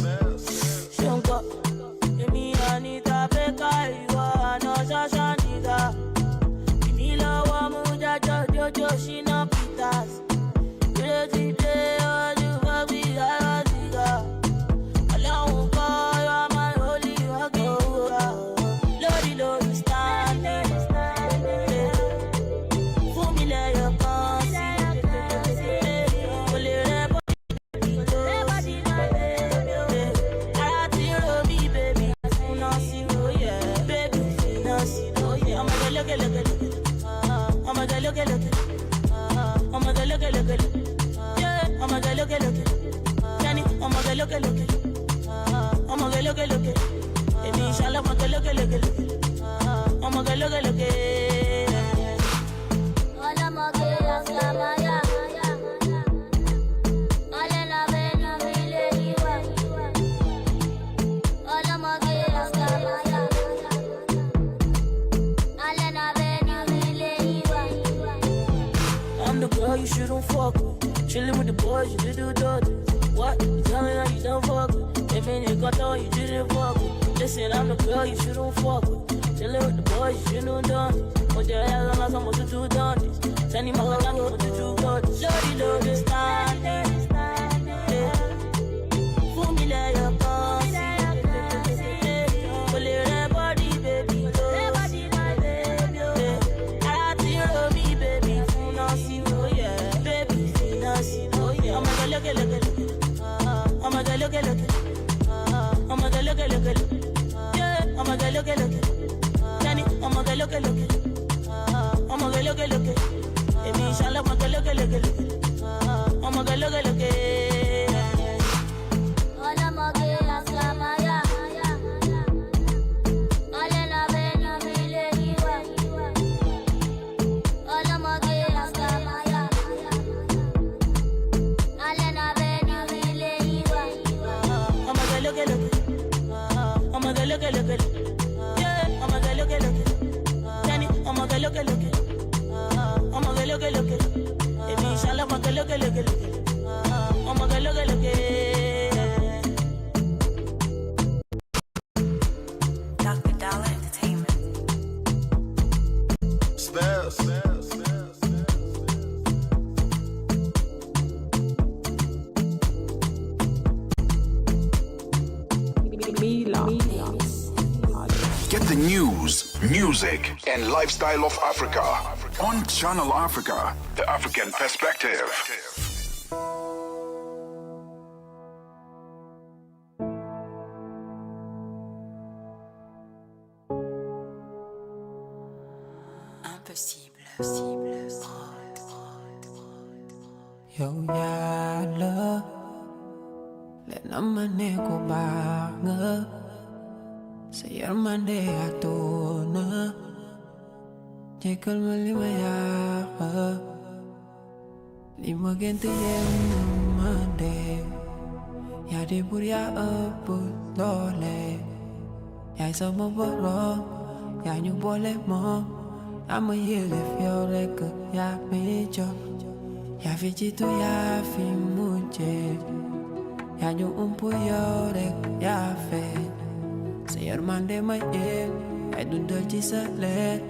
You shouldn't fuck with. Chilling with the boys, you little daughter. What? You tell me how you don't fuck with. If you got on, you didn't fuck with. Listen, I'm the girl you shouldn't fuck with. Chilling with the boys, you shouldn't done this. What the hell am I supposed to do done this? Tell me my God, what to do done this. Lordy, love this time. Fool me like your pussy. Pull it up, body, baby. Look at oh my God, look at oh my God, look at yeah, oh my God, look at Danny, oh my God, look at oh my God, look at baby, inshallah, oh my God, look at oh my God, look at hola, my girl, aslamaya. Get the news, music, and lifestyle of Africa on Channel Africa, the African perspective. Yo yalla le namane ko banga sayar mande atona jekal malima ya lima gente mande ya de buria apu dole ya sama boro ya nyu bole mo ama yele fiore ke ya mejo ya vijitu ya fi muche ya nyu yore ya fe sayar mande ma I don't touch it let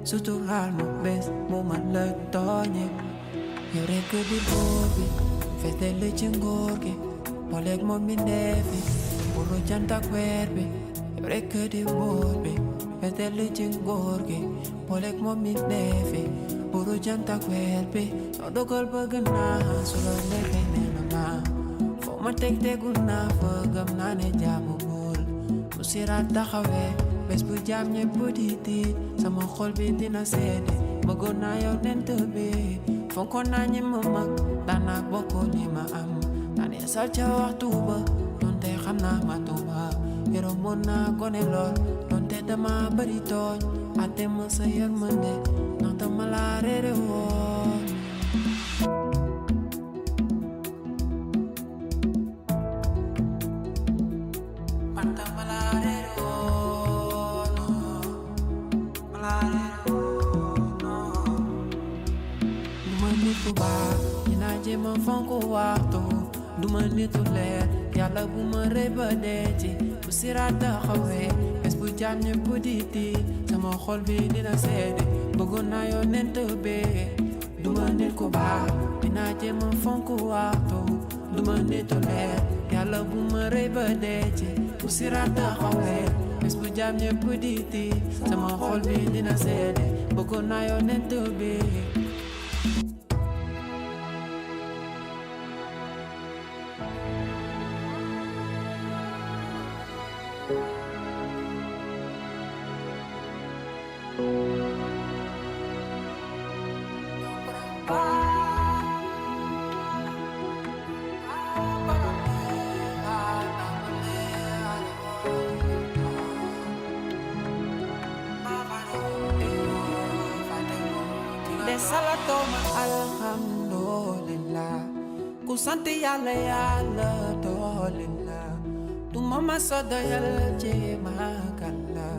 sutu hal mo bes mo man le tonye yore ke di bobi fete le chingorge polek mo minefi puro janta kwerbe yore ke di bobi fete le chingorge polek mo minefi puro janta kwerbe odo gol bagana solo le venena ma fo ma tek teguna fo gam nane jamu mul musira taxawe bes bu jam ñe buditi sama xol bi dina sédé bëggoon naa yow nent bi fonkoon naa ñi ma mag daana bokko li ma am daane sal ca waxtu ba donte xam naa ma tuba yoro mën naa gone lool donte dama bari tooñ ate ma sa yërmande ndax dama laa réere woon ma fonko waxtu duma nitu leer yàlla bu ma rebadeti bu sirata xawe bes bu jam ñe buditi sama xol bi dina sédé bëggoon naa yoo nent be duma nit ko baax dinaa jéem a fonko waxtu duma nitu leer yàlla bu ma rebadeti bu sirata xawe bes bu jam ñe buditi sama xol bi dina sédé bëggoon naa yoo nent be Kusante yalla yalla dolilla tu mama soda yalla je magalla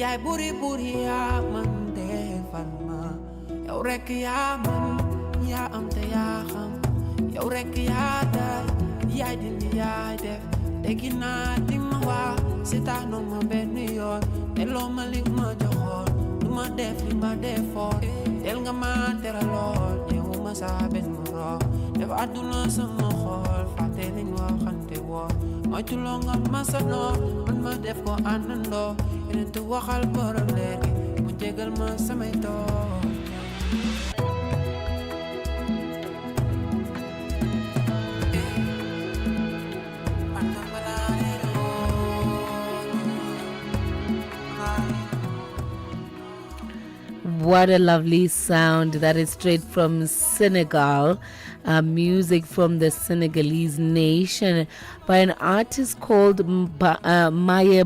yaay buri buri ya man defal ma yow rek ya man ya am te ya xam yow rek ya day yaay dindi yaay def tegina di ma wa sitano ma benn yoon te loo ma li ma joxoon du ma def li ma defoon del nga ma teraloon yow ma sa benn moro def aduna sama xol fàtte liñ waxante woon moytu loo nga masanoo man ma def ko àndandoo yeneen te waxal borom leer gi mu jégal ma samay tool What a lovely sound. That is straight from Senegal. Music from the Senegalese nation by an artist called Mayes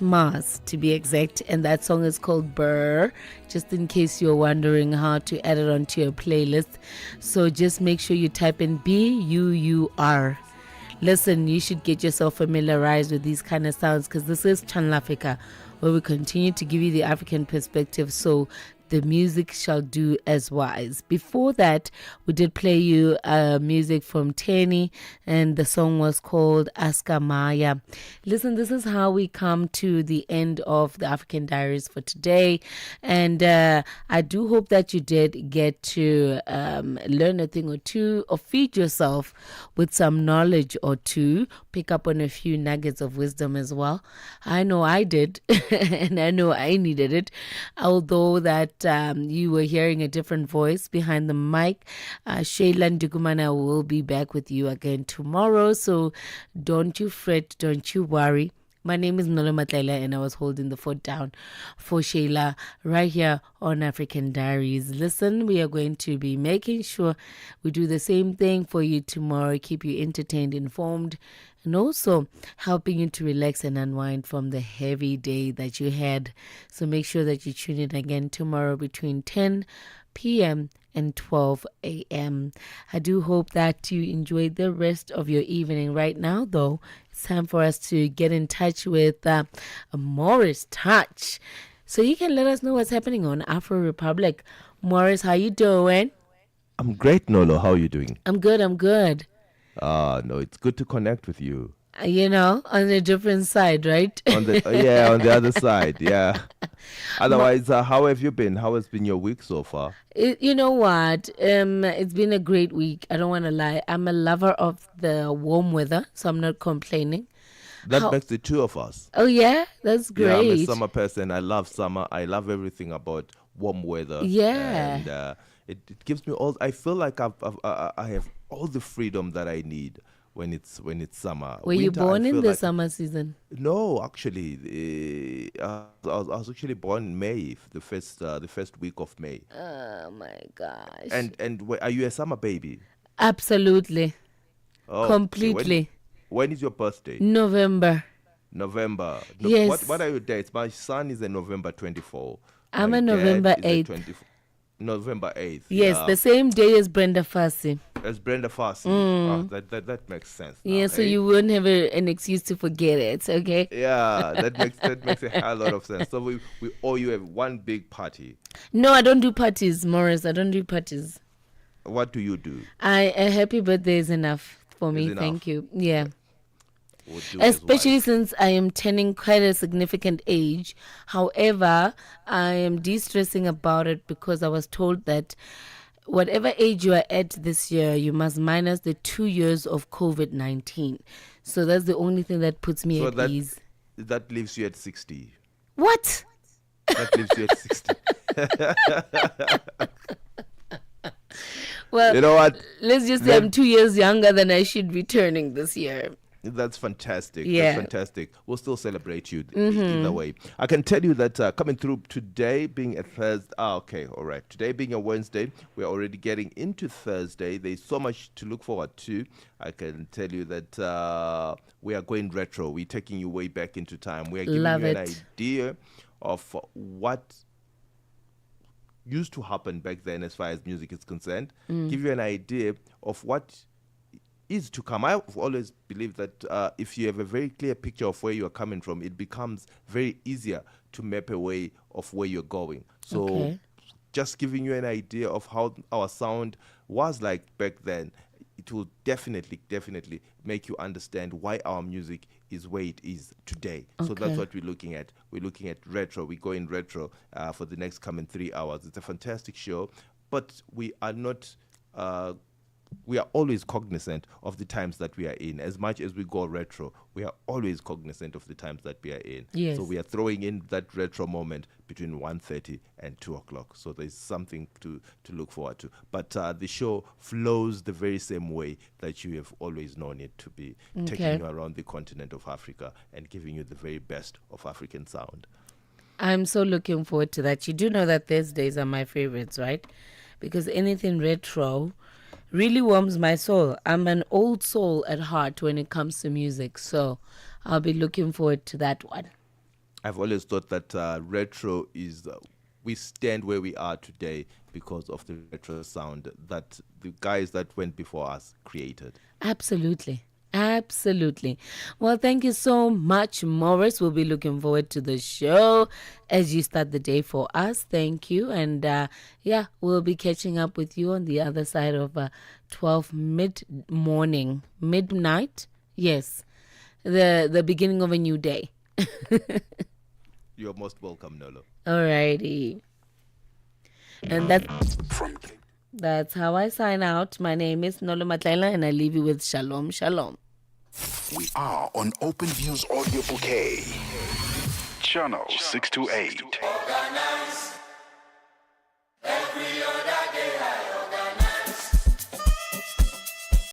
Mas, to be exact. And that song is called Burr, just in case you're wondering how to add it onto your playlist. So just make sure you type in BUUR. Listen, you should get yourself familiarized with these kind of sounds because this is Channel Africa, where we continue to give you the African perspective. So the music shall do as wise. Before that, we did play you music from Tenny, and the song was called Aska Maya. Listen, this is how we come to the end of the African Diaries for today, and I do hope that you did get to learn a thing or two, or feed yourself with some knowledge or two, pick up on a few nuggets of wisdom as well. I know I did, and I know I needed it, although that you were hearing a different voice behind the mic. Shayla Ndukumana will be back with you again tomorrow, so don't you fret, don't you worry. My name is Nolo Matlela, and I was holding the fort down for Shayla right here on African Diaries. Listen, we are going to be making sure we do the same thing for you tomorrow, keep you entertained, informed, and also helping you to relax and unwind from the heavy day that you had. So make sure that you tune in again tomorrow between 10 p.m. and 12 a.m. I do hope that you enjoyed the rest of your evening. Right now, though, it's time for us to get in touch with Morris Touch, so you can let us know what's happening on Afro Republic. Morris, how you doing? I'm great, Nolo. How are you doing? I'm good. No, it's good to connect with you. You know, on a different side, right? On the other side, yeah. Otherwise, how have you been? How has been your week so far? You know what? It's been a great week. I don't want to lie. I'm a lover of the warm weather, so I'm not complaining. That makes the two of us. Oh, yeah? That's great. Yeah, I'm a summer person. I love summer. I love everything about warm weather. Yeah. And it gives me all... I feel like I have all the freedom that I need when it's summer. Were you born in the summer season? No, actually, I was actually born in May, the first week of May. Oh my gosh! And are you a summer baby? Absolutely. Oh, completely. Okay. When is your birthday? November. Yes. What are your dates? My son is a November 24. I'm a November 8th. November 8th. Yes, yeah. The same day as Brenda Fassie. As Brenda Fassie. That makes sense. Now, yeah, so you won't have an excuse to forget it, okay? Yeah, that makes a hell lot of sense. So we owe you one big party. No, I don't do parties, Morris. I don't do parties. What do you do? A happy birthday is enough for me. Enough. Thank you. Yeah. Especially since I am turning quite a significant age. However, I am de-stressing about it because I was told that whatever age you are at this year, you must minus the 2 years of COVID-19. So that's the only thing that puts me at ease. That leaves you at 60. What? That leaves you at 60. Well, you know what? Let's just say I'm 2 years younger than I should be turning this year. That's fantastic. Yeah. That's fantastic. We'll still celebrate you either way. I can tell you that coming through today being a Thursday. Okay, all right. Today being a Wednesday, we're already getting into Thursday. There's so much to look forward to. I can tell you that we are going retro. We're taking you way back into time. We are giving you an idea of what used to happen back then as far as music is concerned. Give you an idea of what is to come. I've always believed that if you have a very clear picture of where you are coming from, it becomes very easier to map a way of where you're going. So just giving you an idea of how our sound was like back then, it will definitely make you understand why our music is where it is today. So that's what we're looking at. We're looking at retro. We're going retro for the next coming 3 hours. It's a fantastic show, but we are not... we are always cognizant of the times that we are in. As much as we go retro, we are always cognizant of the times that we are in. Yes. So we are throwing in that retro moment between 1:30 and 2 o'clock. So there's something to look forward to. But the show flows the very same way that you have always known it to be, taking you around the continent of Africa and giving you the very best of African sound. I'm so looking forward to that. You do know that Thursdays are my favorites, right? Because anything retro really warms my soul. I'm an old soul at heart when it comes to music, so I'll be looking forward to that one. I've always thought that retro is... we stand where we are today because of the retro sound that the guys that went before us created. Absolutely. Absolutely. Well, thank you so much, Morris. We'll be looking forward to the show as you start the day for us. Thank you. And yeah, we'll be catching up with you on the other side of 12 midnight. Yes, the beginning of a new day. You're most welcome, Nolo. Alrighty. And that's how I sign out. My name is Nolo Matlaila, and I leave you with Shalom, Shalom. We are on Open Views Audio Bouquet, channel 628.